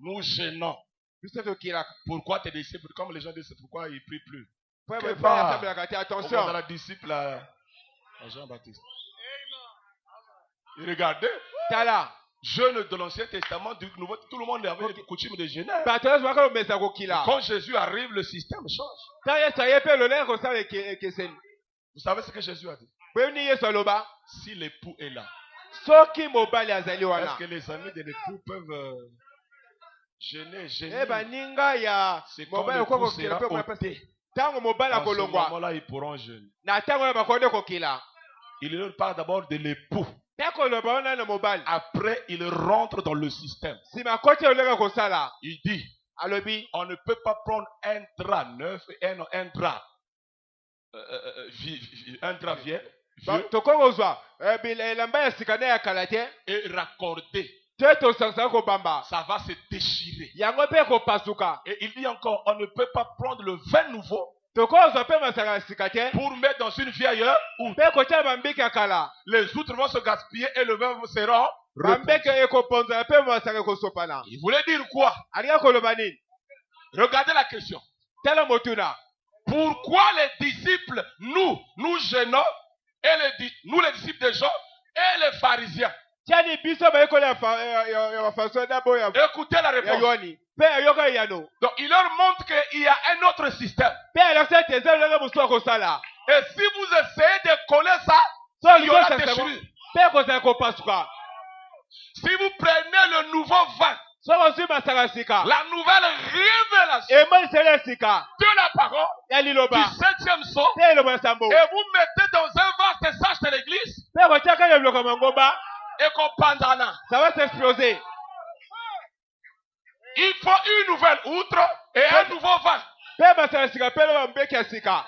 Nous gênons. Pourquoi tes disciples, comme les gens disent, pourquoi ils ne prient plus? Attention à la disciple à Jean-Baptiste. Et regardez, jeûne de l'Ancien Testament, du Nouveau, tout le monde avait coutume de jeûner. bato nyonso bakomemisa kokila Quand Jésus arrive, le système change. ntango yesu aye mpe lolenge kosala ekeseni Vous savez ce que Jésus a dit? boyebi nini yesu aloba Si l'époux est là, soki mobali azali est-ce wana que les amis de l'époux peuvent jeûner, e baninga ya C'est quand mobali l'époux okoki kokila sera mpe ôté. ntango mobali À ce akolongwa moment-là, ils pourront jeûner. na ntango wana bakonde kokila Il leur parle d'abord de l'époux. mpe koloba wana na mobali Après, il rentre dans le système. nsima akoti lolenge kosala Il dit, alobi on ne peut pas prendre un drap neuf et un drap vieux tokoki kozwa elamba ya sika nde ya kala te et raccorder. te tosangisa kobamba Ça va se déchirer. yango mpe ekopasuka Et il dit encore, on ne peut pas prendre le vin nouveau tokoki kozwa mpe masaka ya sika te pour mettre dans une vieille outre. mpe kotia bambiki ya kala Les outres vont se gaspiller et le vin sera bambeki repoussé. ekoponzana mpe masaka ekosopana Il voulait dire quoi? alingi koloba nini Regardez la question. tala motuna Pourquoi les disciples, nous jeûnons, et nous les disciples de Jean et les pharisiens? tiani biso bayekoli ya bafaso dabo ya Écoutez la réponse. yoani mpe ayoka yano Donc il leur montre qu'il y a un autre système. mpe alakisa ete eza lolenge mosusu akosala Et si vous essayez de coller ça, so il y aura likosasa déchirure. mpe ekozala kopasuka Si vous prenez le nouveau vin, soki ozwi masaka ya sika la nouvelle révélation emoniseli ya sika de la parole ya du liloba 7e saut, mpe liloba ya sambo et vous mettez dans un vaste sache de l'église, mpe kotiaka na biloko ya mangomba et qu'on pendana. ça va s'exploser Il faut une nouvelle outre et un nouveau vin. mpe masaka ya sika mpe loba mbeki ya sika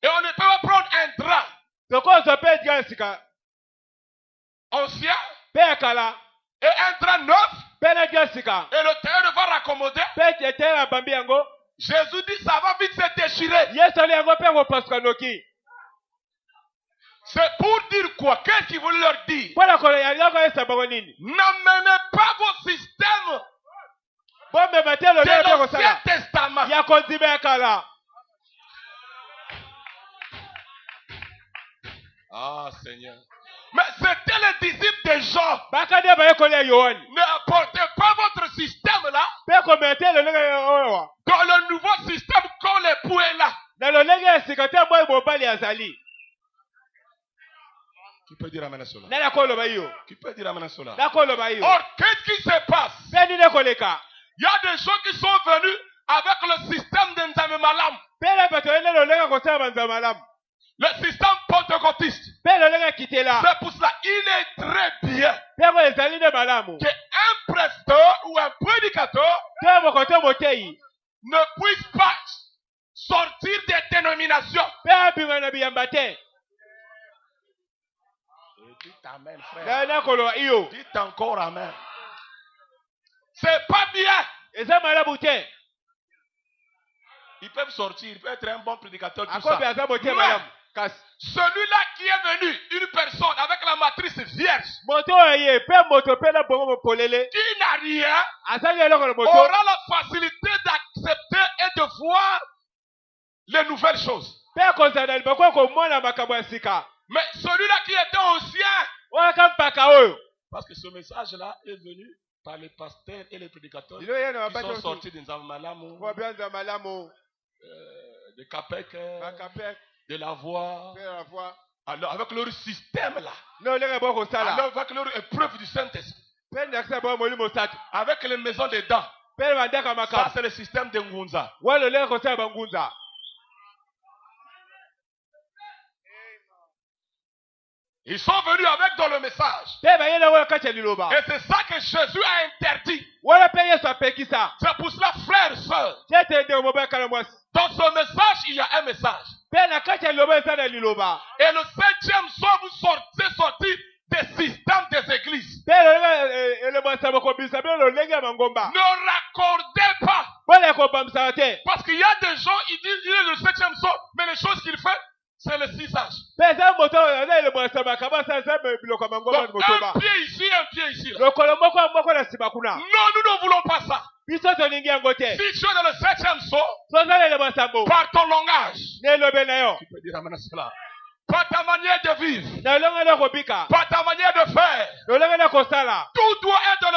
Et on ne peut pas prendre un drap soki ozwa mpe edika ya sika ancien mpe ya kala et un drap neuf, mpe na edika ya sika et le tailleur va raccommoder. mpe etele na bambi yango Jésus dit ça va vite se déchirer. yesu ali yango mpe kopasuka noki C'est pour dire quoi? Qu'est-ce qu'il voulait leur dire? mpona koyalinga koyesa bango nini N'amenez pas vos systèmes bomema te de lolenge mpe l'Ancien kosala Testament. ya kondima ya kala Ah Seigneur. Mais c'était les disciples de Jean. baka nde bayekoli ya yohani N'apportez pas votre système là mpe komema te lolenge oyo dans le nouveau système quand l'époux est là. na lolenge ya sika te moi mobali azali Qui peut dire amen à cela? nani akoloba iyo Qui peut dire amen à cela? nakoloba iyo Or, qu'est-ce qui se passe? mpe nini ekoleka Il y a des gens qui sont venus avec le système de Nzambe Malam, mpe na bato oyende lolenge kosala banzala malamu le système pentecôtiste. mpe lolenge akitela C'est pour cela il est très bien mpe ngo ezali nde malamu qu'un pasteur ou un prédicateur te moko te motei ne puisse pas sortir des dénominations. mpe abima na biyamba te Dites amen, frère. nani nakoloba iyo Dites encore amen. C'est pas bien. eza malamu te Ils peuvent sortir, ils peuvent être un bon prédicateur, tout akobi ça. aza mote Mais malamu kasi celui-là qui est venu, une personne avec la matrice vierge, moto oyo ye mpe moto mpe na bongo mopolele qui n'a rien, azali eloko na moto aura la facilité d'accepter et de voir les nouvelles choses. mpe kozala na liboko ya komona makambo ya sika Mais celui-là qui était ancien, oyaka mpaka oyo parce que ce message-là est venu par les pasteurs et les prédicateurs lilo ye na qui sont babati sortis de Nzamalamu, wabianza malamu de Capec, bakape de la voix, mpe na voix alors avec leur système là, na olenge bo kosala alors avec leur épreuve du Saint-Esprit, mpe ndakisa bo molimo tatu avec les maisons des dents. mpe na bandaka Ça, makambo c'est le système de Ngunza. wana olenge kosala bangunza Ils sont venus avec dans le message. mpe baye nango na kati ya liloba Et c'est ça que Jésus a interdit. wana mpe yesu apekisa C'est pour cela, frères et sœurs, te ete ndeko mobali kala mwasi dans ce message, il y a un message. mpe na kati ya liloba eza na liloba Et le 7e soir, vous sortez des systèmes des églises. mpe lolenge elemwasa bokobimisa bino lolenge ya mangomba Ne raccordez pas. mpona ya kobamisaka te Parce qu'il y a des gens, ils disent il est le 7e soir, mais les choses qu'il fait, c'est le 6 âge. mpe eza moto oyo aza elemwasa makambo asalisa biloko ya mangomba Donc, motoba un pied ici, un pied ici. Là. lokolo moko na nsima kuna Non, nous ne voulons pas ça. biso tolingi yango te Si tu es dans le 7e saut, soza na elemwasa mbo par ton langage, na elobe na yo tu peux dire amen à cela. Par ta manière de vivre, na lolenge na kobika par ta manière de faire, lolenge na kosala tout doit être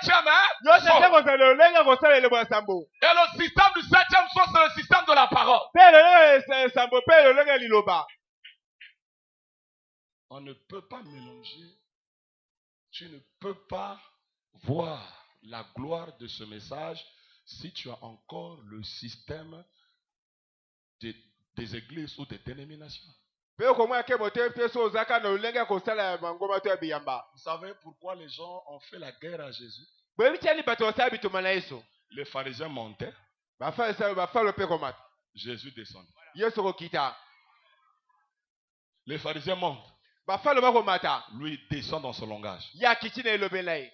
septième, hein? nyonso Sceau. te kozala lolenge kosala elebo ya sambo Et le système du septième sceau, c'est le système de la parole. mpe lolenge ya sambo mpe lolenge ya liloba. On ne peut pas mélanger. Tu ne peux pas voir la gloire de ce message si tu as encore le système des églises ou des dénominations. mpe okomona ke mote mpe so ozaka na lolenge ya kosala ya mangoma to ya biyamba. Vous savez pourquoi les gens ont fait la guerre à Jésus? boyebi tiani bato basala bitoma na yesu Les pharisiens montaient, bafalo mpe komata Jésus descendait. yesu kokita Les pharisiens montent, bafalo bakomata lui descend dans son langage. ye akiti na elobeli na ye.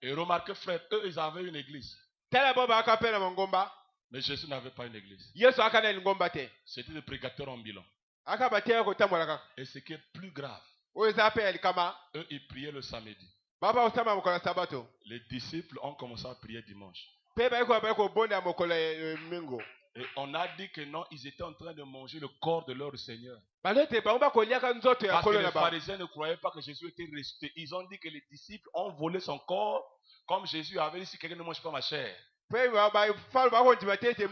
Et remarquez, frère, eux, ils avaient une église. tala bo baaka mpe na mangomba Mais Jésus n'avait pas une église. yesu aka na lingomba te C'était des prédicateurs ambulants. aka bateya kotambola kaka Et ce qui est plus grave, oyo eza mpe ya likama eux, ils priaient le samedi. baba kosamba mokolo ya sabato Les disciples ont commencé à prier dimanche. mpe bayi kobonda mokolo ya mingo. Et on a dit que non, ils étaient en train de manger le corps de leur Seigneur. bando ete bango bakoliaka nzoto ya Parce que nkolo les na bango pharisiens ne croyaient pas que Jésus était ressuscité. Ils ont dit que les disciples ont volé son corps, comme Jésus avait dit, si quelqu'un ne mange pas ma chair. mpe bafalo bakondima te ete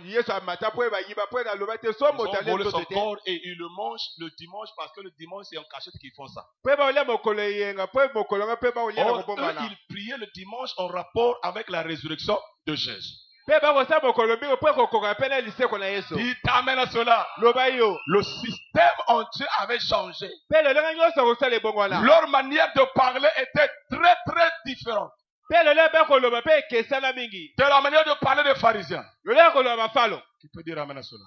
yesu amata mpo bayiba mpo naloba te so Ils moto ont alia volé son nzoto te corps et ils le mangent le dimanche parce que le dimanche c'est en cachette qu'ils font ça. mpe baolia mokolo eyenga mpo mokolo ngo mpe baolia na Or, eux, kobombana ils priaient le dimanche en rapport avec la résurrection de Jésus. mpe bakosala mokolo mingi mpo ekokoka mpe na liseko na yesu. Il t'amène à cela. loba yo Le système entier avait changé. mpe lolenge nyonso kosala ebongo wana Leur manière de parler était très très différente mpe lolenge mpe koloba mpe ekesana mingi de la manière de parler des pharisiens. lolenge koloba bafalo. Qui peut dire amen à cela?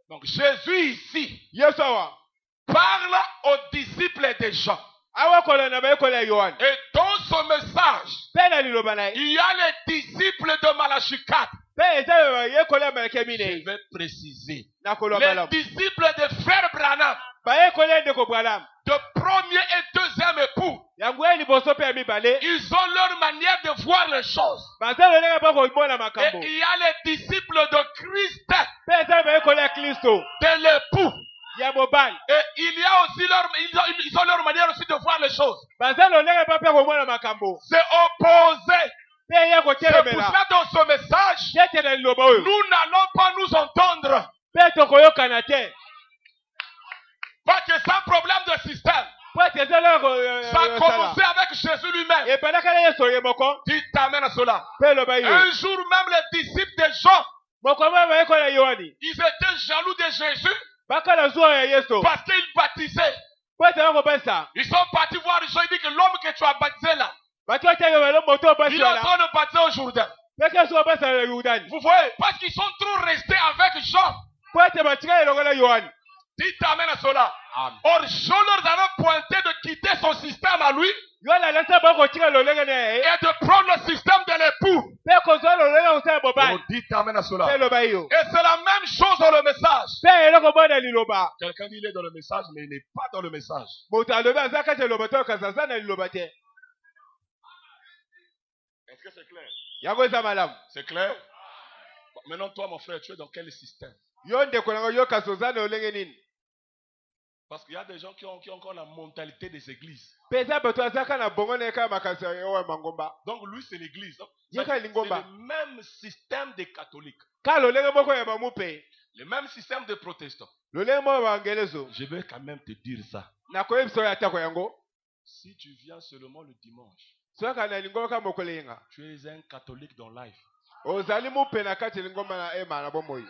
Donc Jésus ici yesu awa parle aux disciples des gens. awa koloba na bayekolo ya yohane Et dans son message, mpe na liloba na ye il y a les disciples de Malachie 4. mpe eza bayekolo ya malaki Je minei vais préciser. na koloba Les malamu disciples de frère Branham, bayekolo ya ndeko bwalamu de premier et deuxième époux, yango ya liboso mpe ya mibale ils ont leur manière de voir les choses. baza lolenge mpe komona Et makambo il y a les disciples de Christ, mpe eza bayekolo ya kristo de l'époux. ya mobali Et il y a aussi ils ont leur manière aussi de voir les choses. baza lolenge mpe mpe komona makambo C'est opposé. mpe ye C'est pour kotelemela cela dans ce message, tete na liloba oyo nous n'allons pas nous entendre. mpe tokoyokana te Parce que sans problème de système, po ete eza ça a commencé avec Jésus lui-même. ebandaka na yesu ye moko Tu t'amènes à cela. mpe eloba yo Un jour même, les disciples de Jean, moko mpe bayekolo ya yohani ils étaient jaloux de Jésus bakala zuwa ya yesu parce qu'il baptisait. po ete bakobasa Ils sont partis voir Jean. Il dit que l'homme que tu as baptisé là, bato bateke balo moto obasi il est en wana train de baptiser au Jourdain. mpe kesu obasa na yudani Vous voyez, parce qu'ils sont trop restés avec Jean. po ete batika elongo na yohani Tu t'amènes à cela. Or, Jean leur avait pointé de quitter son système à lui yohani alasa bakotika lolenge na ye et de prendre le système de l'époux. mpe kozwa lolenge kosala mobali Oh, dis t'amènes à mpe cela. eloba yo Et c'est la même chose dans le message. mpe eloko bona liloba Quelqu'un dit il est dans le message, mais il n'est pas dans le message. moto alobi aza kati eloba to kasi aza na liloba te Est-ce que c'est clair? yango eza malamu C'est clair? Bon, maintenant, toi, mon frère, tu es dans quel système? yo ndeko nango yo kasi oza na lolenge nini Parce qu'il y a des gens qui ont encore la mentalité des églises. mpe eza bato azaka na bongo na ye kaka makasi oyo ya mangomba Donc, lui, c'est l'église. Donc, Ye C'est ka lingomba. le même système des catholiques. kaka lolenge moko ya bamu mpe Le même système des protestants. lolenge moko ya baangelezo Je vais quand même te dire ça. nakoyebisa oyo atako yango Si tu viens seulement le dimanche, soki na lingomba kaka mokolo yenga tu es un catholique dans life. ozali mupe na kati ya lingomba na ema na bomoi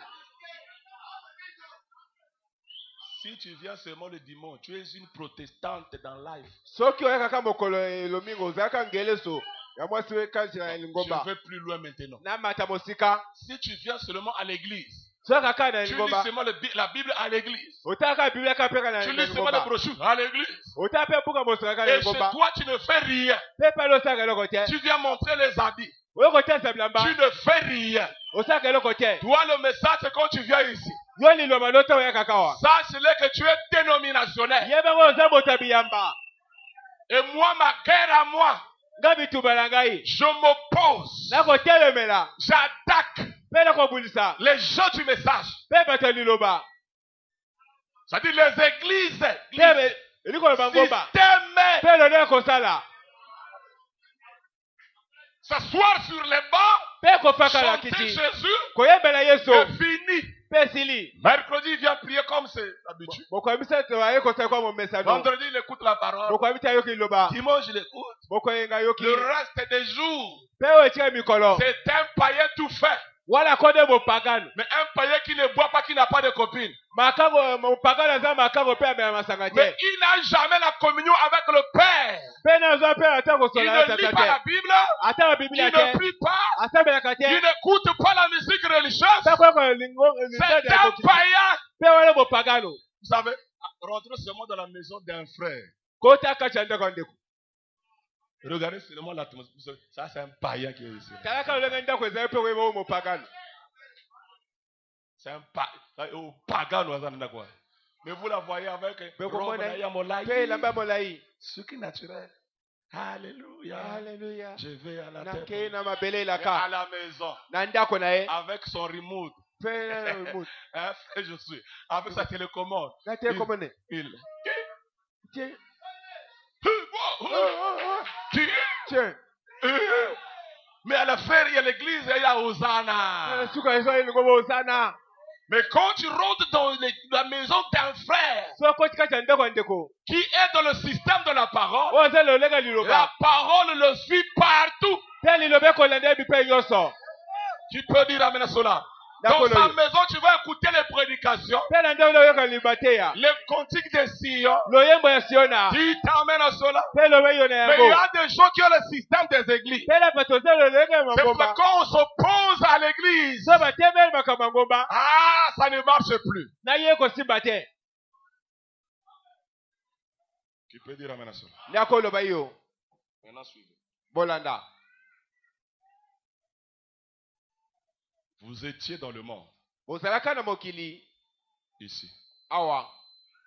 Si tu viens seulement le dimanche, tu es une protestante dans life. soki oya kaka mokolo elomingo ozalaka ngeleso ya mwasi we kati na Je lingomba vais plus loin maintenant. namata mosika Si tu viens seulement à l'église, soki kaka na tu lis lingomba seulement la Bible à l'église. otaka biblia kaka mpe na Tu lis seulement les lingomba brochures à l'église. otaka mpe mpuka mosoka kaka na Et chez lingomba toi, tu ne fais rien. mpe pale osaka eloko te Tu viens montrer les habits. oyo kotiasa bilamba Tu ne fais rien. osaka eloko te Toi, le message, c'est quand tu viens ici. yo liloba loto oya kaka wa Sache-le que tu es dénominationnel. ye bango oza moto ya biyamba Et moi, ma guerre à moi, nga bituba na ngai je m'oppose. nakotelemela J'attaque mpe nakobulisa les gens du message. mpe bato ya liloba C'est-à-dire les églises. mpe elikolo bangomba Système. mpe lolenge kosala s'asseoir sur les bancs, mpe kofaka na chanter kiti Jésus, koyembela yesu et fini. mpe esili Mercredi, il vient prier comme c'est d'habitude. bokoyebisa ete aye kosala kwa momesano Vendredi, il écoute la parole. bokoyebita ayoki liloba Dimanche, il écoute. bokoyenga ayoki Le reste des jours, mpe oyo etika mikolo c'est un païen tout fait. wana kode mopagano Mais un païen qui ne boit pas, qui n'a pas de copine. makango mopagano aza makango mpe amela masanga Mais te il n'a jamais la communion avec le Père. mpe nazwa mpe ata Il kosola ne ya lit tata pas la te Bible. ata na Il biblia ne te prie pas. asambelaka te Il n'écoute pas la musique religieuse. mpe koyoka C'est un païen. mpe wana mopagano Vous savez, rentrez seulement dans la maison d'un frère. kota kati ya ndako ya ndeko Regardez seulement l'atmosphère. Ça, c'est un païen qui est ici. talaka lolenge ndako ezali mpe koyeba oyo mopagano C'est un pagan. Mais vous la voyez avec robe mpe elamba ya molai ce qui est naturel. Alléluia. Alléluia. Je vais à la nakei tête. na mabele À elaka la maison. na ndako na ye Avec son remote. mpe na remote Hein, je suis. Avec sa télécommande. na te komone Il. tie Tiens. Mais à la faire, il y a l'église et il y a Hosanna. suka eso elingo bosana Mais quand tu rentres dans la maison d'un frère so okoti kati ya ndako ya ndeko qui est dans le système de la parole, oyo aza lolenga la liloba parole le suit partout. mpe liloba ekolanda ye bipe nyonso Tu peux dire amen à cela. Dans D'accord, sa Loïc. maison, tu vas écouter les prédications, mpe na ndenge oyoka liloba te ya les cantiques des Sion. loyembo ya siona Tu t'amènes à cela. mpe loba iyo na Mais il y yango a des gens qui ont le système des églises. mpe na bato oza lolenga ya C'est pour ça mangomba quand on s'oppose à l'église, so batemeli makambo ya ngomba ça ne marche plus. na ye kosimba te Tu peux dire amen à cela. ndako oloba iyo Maintenant, suivez. bolanda Vous étiez dans le monde, bozalaka na mokili ici. awa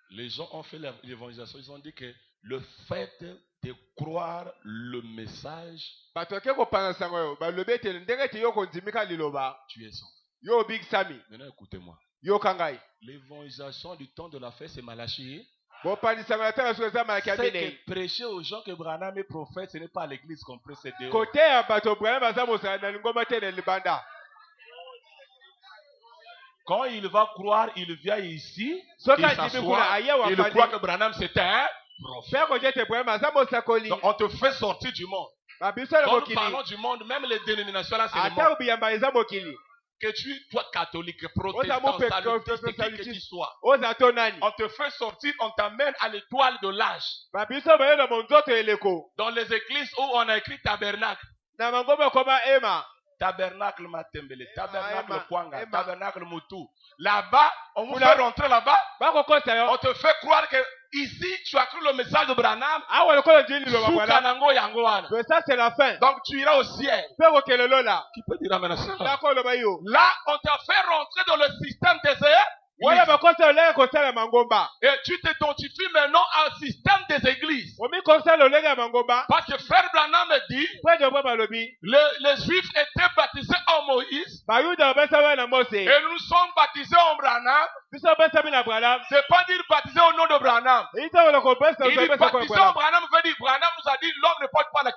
Les gens ont fait l'évangélisation. Ils ont dit que le fait de croire le message, bato ake kopanga sango oyo balobi ete ndenge ete yo kondimika liloba tu es sauvé. yo obikisami Maintenant, écoutez-moi. yoka ngai L'évangélisation du temps de la fête, c'est Malachie. bopandisango na ntango soki eza malaki ya C'est minei que prêcher aux gens que Branham est prophète, ce n'est pas à l'église qu'on prêche, c'est dehors. kote ya bato brana baza mosala na lingomba te na libanda Quand il va croire, il vient ici, soki il andimi kuna s'assoit, aye il croit wafandi que Branham c'était un prophète. mpe kote ete brana baza mosakoli Donc, on te fait sortir du monde. babiso na Quand nous mokili parlons du monde, même les dénominations là, c'est le ata monde. obiyamba eza mokili Que tu sois catholique, Oza protestant, mope- salutiste, qui que salutiste. tu sois. oza to nani On te fait sortir, on t'amène à l'étoile de l'âge. babiso baye na monzoto eleko Dans les églises où on a écrit tabernacle. na mangomba ekoma ema Tabernacle Matembele, tabernacle Emma, Kwanga, Emma. tabernacle Moutou. Là-bas, on vous Oula. fait rentrer là-bas. bakokosa yo On te fait croire que ici, tu as cru le message de Branham. awa lokola ndini liloba bwana Soukanango Yangoana. mais ça c'est la fin Donc tu iras au ciel. mpe kokelelo la Qui peut dire amen à ça? ndako oloba yo Là, on t'a fait rentrer dans le système des wana églises. bakosa lolenge kosala mangomba Et tu t'identifies maintenant au système des églises. omikosa lolenge ya mangomba Parce que frère Branham dit, mpo ete bwa balobi les Juifs étaient baptisés en Moïse. bayuda babesami na mose Et nous sommes baptisés en Branham. biso babesami na branham C'est pas dire baptisé au nom de Branham. eyitawolo kobesa Il dit kobesa kwa baptisé en branham Branham veut dire Branham nous a dit l'homme ne porte pas la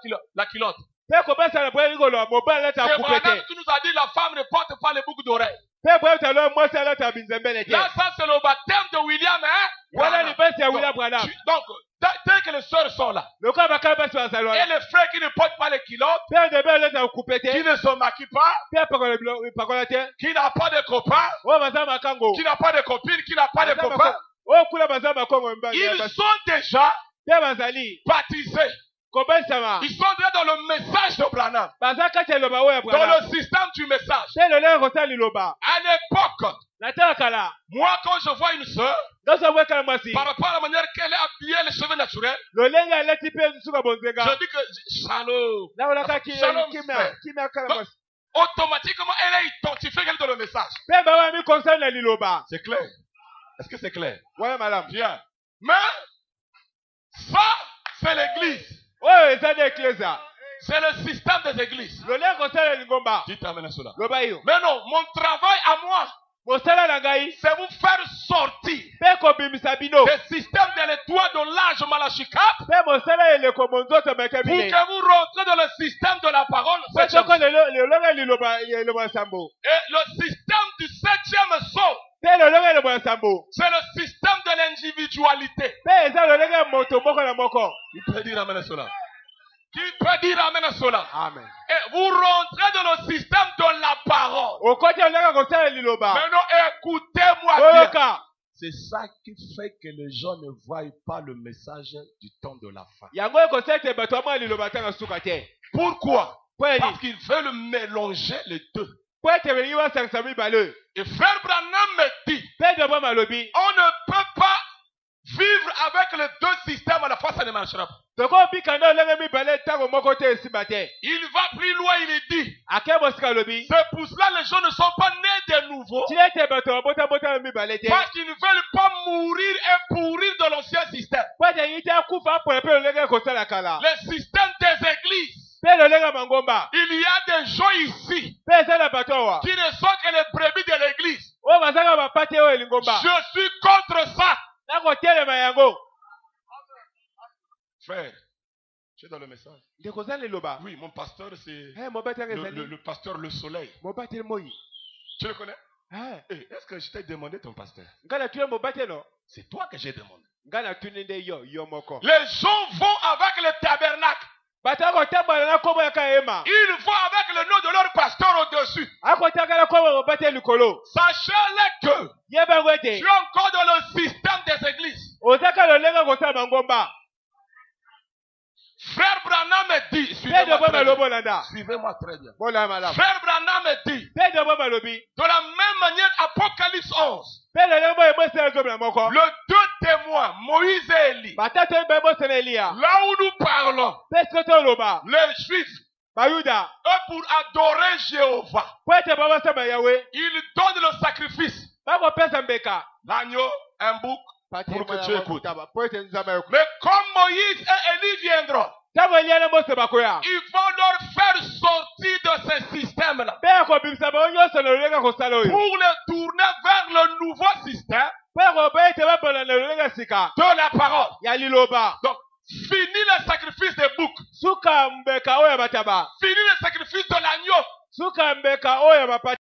culotte. mpe kobesa na branham ikoloba mobali aleta C'est akupe Branham te qui nous a dit la femme ne porte pas les boucles d'oreilles. mpe branham talo mwasi aleta binzembele te Là, ça c'est le baptême de William. wana Branham. libesi ya william branham Donc, dès que les sœurs sont là, lokola bakala basi bazali et wana les frères qui ne portent pas les culottes, mpe ndebe aleta akupe qui te ne se maquillent pas, mpe pakola te qui n'a pas de copains, oyo baza makango qui n'a pas de copines, qui n'a pas de Baza copains, mako- oyo kuna baza makongo ils sont déjà mpe bazali baptisés. kobesama Ils sont déjà dans le message de Branham, baza kati ya liloba oyo ya dans branham le système du message. mpe lolenge kosala liloba À l'époque, na tala kala moi quand je vois une sœur, nyonso abwekala mwasi par rapport à la manière qu'elle est habillée, les cheveux naturels, lolenge aleti mpe suka bonzenga je dis que shalom. naolaka Shalom, kimia frère. kimia kala Donc, mwasi automatiquement, elle est identifiée qu'elle est dans le message. mpe bawa mikonsala na liloba C'est clair. Est-ce que c'est clair? wana malamu Bien. Mais ça, c'est l'église. oyo eza nde eklesia C'est le système des églises. lolenge kosala lingomba Dites amen à cela. loba iyo Mais non, mon travail à moi, mosala na ngai c'est vous faire sortir mpe kobimisa bino des systèmes de l'étoile de l'âge Malachikap mpe mosala eleko monzoto meke pour bine que vous rentrez dans le système de la parole. mpe soko lelonga liloba nsambo Et le système du 7e saut, mpe lelonga eloba nsambo c'est le système de l'individualité. mpe eza lolenge ya moto moko na moko. Qui peut dire amen à cela? Qui peut dire amen à cela? Amen. Et vous rentrez dans le système de la parole. okoti olenge kosala liloba Maintenant, écoutez-moi bien. oyoka C'est ça qui fait que les gens ne voient pas le message du temps de la fin. yango ekosala ete bato bamwa liloba ntango suka te. Pourquoi? po edi Parce qu'ils veulent mélanger les deux. po ete belingi basangisa mibale Et frère Branham me dit, mpe dobo malobi on ne peut pas vivre avec les deux systèmes à la fois, ça ne marchera pas. tokobika nde olenge mibale ntango moko te esimba te. Il va plus loin, il dit. ake mosika alobi C'est pour cela que les gens ne sont pas nés de nouveau. tina ete bato babotabota mibale te Parce qu'ils ne veulent pas mourir et pourrir dans l'ancien système. po ete yangi te akufa apola mpe lolenge kosala kala Le système des églises. mpe lolenge ya mangomba Il y a des gens ici mpe eza na bato awa qui ne sont que les brebis de l'église. oyo bazaka bapate oyo elingomba Je suis contre ça. nakotelema yango Frère, tu es dans le message. ndeko oza liloba Oui, mon pasteur, c'est mobatanga ezali le pasteur Le Soleil. mobateli moi Tu le connais? Est-ce que je t'ai demandé ton pasteur? ngai natuni mobatelo C'est toi que j'ai demandé. ngai natuni nde yo moko Les gens vont avec le tabernacle. bato akotambola na nkombo ya kahema Ils vont avec le nom de leur pasteur au-dessus. akotangala nkombo mobateli likolo Sachez-le que yebango tu ete es encore dans le système des églises. ozaka lolenge kosala mangomba Frère Branham me dit, mpe dobo suivez-moi très malobi bien. olanda Suivez-moi très bien. bolaya malamu Frère Branham me dit, mpe dobo malobi de la même manière, Apocalypse 11, mpe lolenge boye bosala nzomela moko le deux témoins, Moïse et Élie, batata oyo mpe bosala eliya là où nous parlons, mpe siko toloba les Juifs, bayuda eux pour adorer Jéhovah, po ete babosamba yawe ils donnent le sacrifice, bakopesa mbeka l'agneau, un bouc, pour que tu écoutes. po ete nzambe yoku Mais comme Moïse et Élie viendront, ntango eliya na mose bakoya ils vont leur faire sortir de ce système-là mpe akobimisa bango nyonso na lolenge kosala oyo pour les tourner vers le nouveau système mpe akoba ete babola na lolenge ya sika de la parole. ya liloba Donc, fini le sacrifice des boucs, suka mbeka oyo ya bataba fini le sacrifice de l'agneau. suka mbeka oyo ya bapati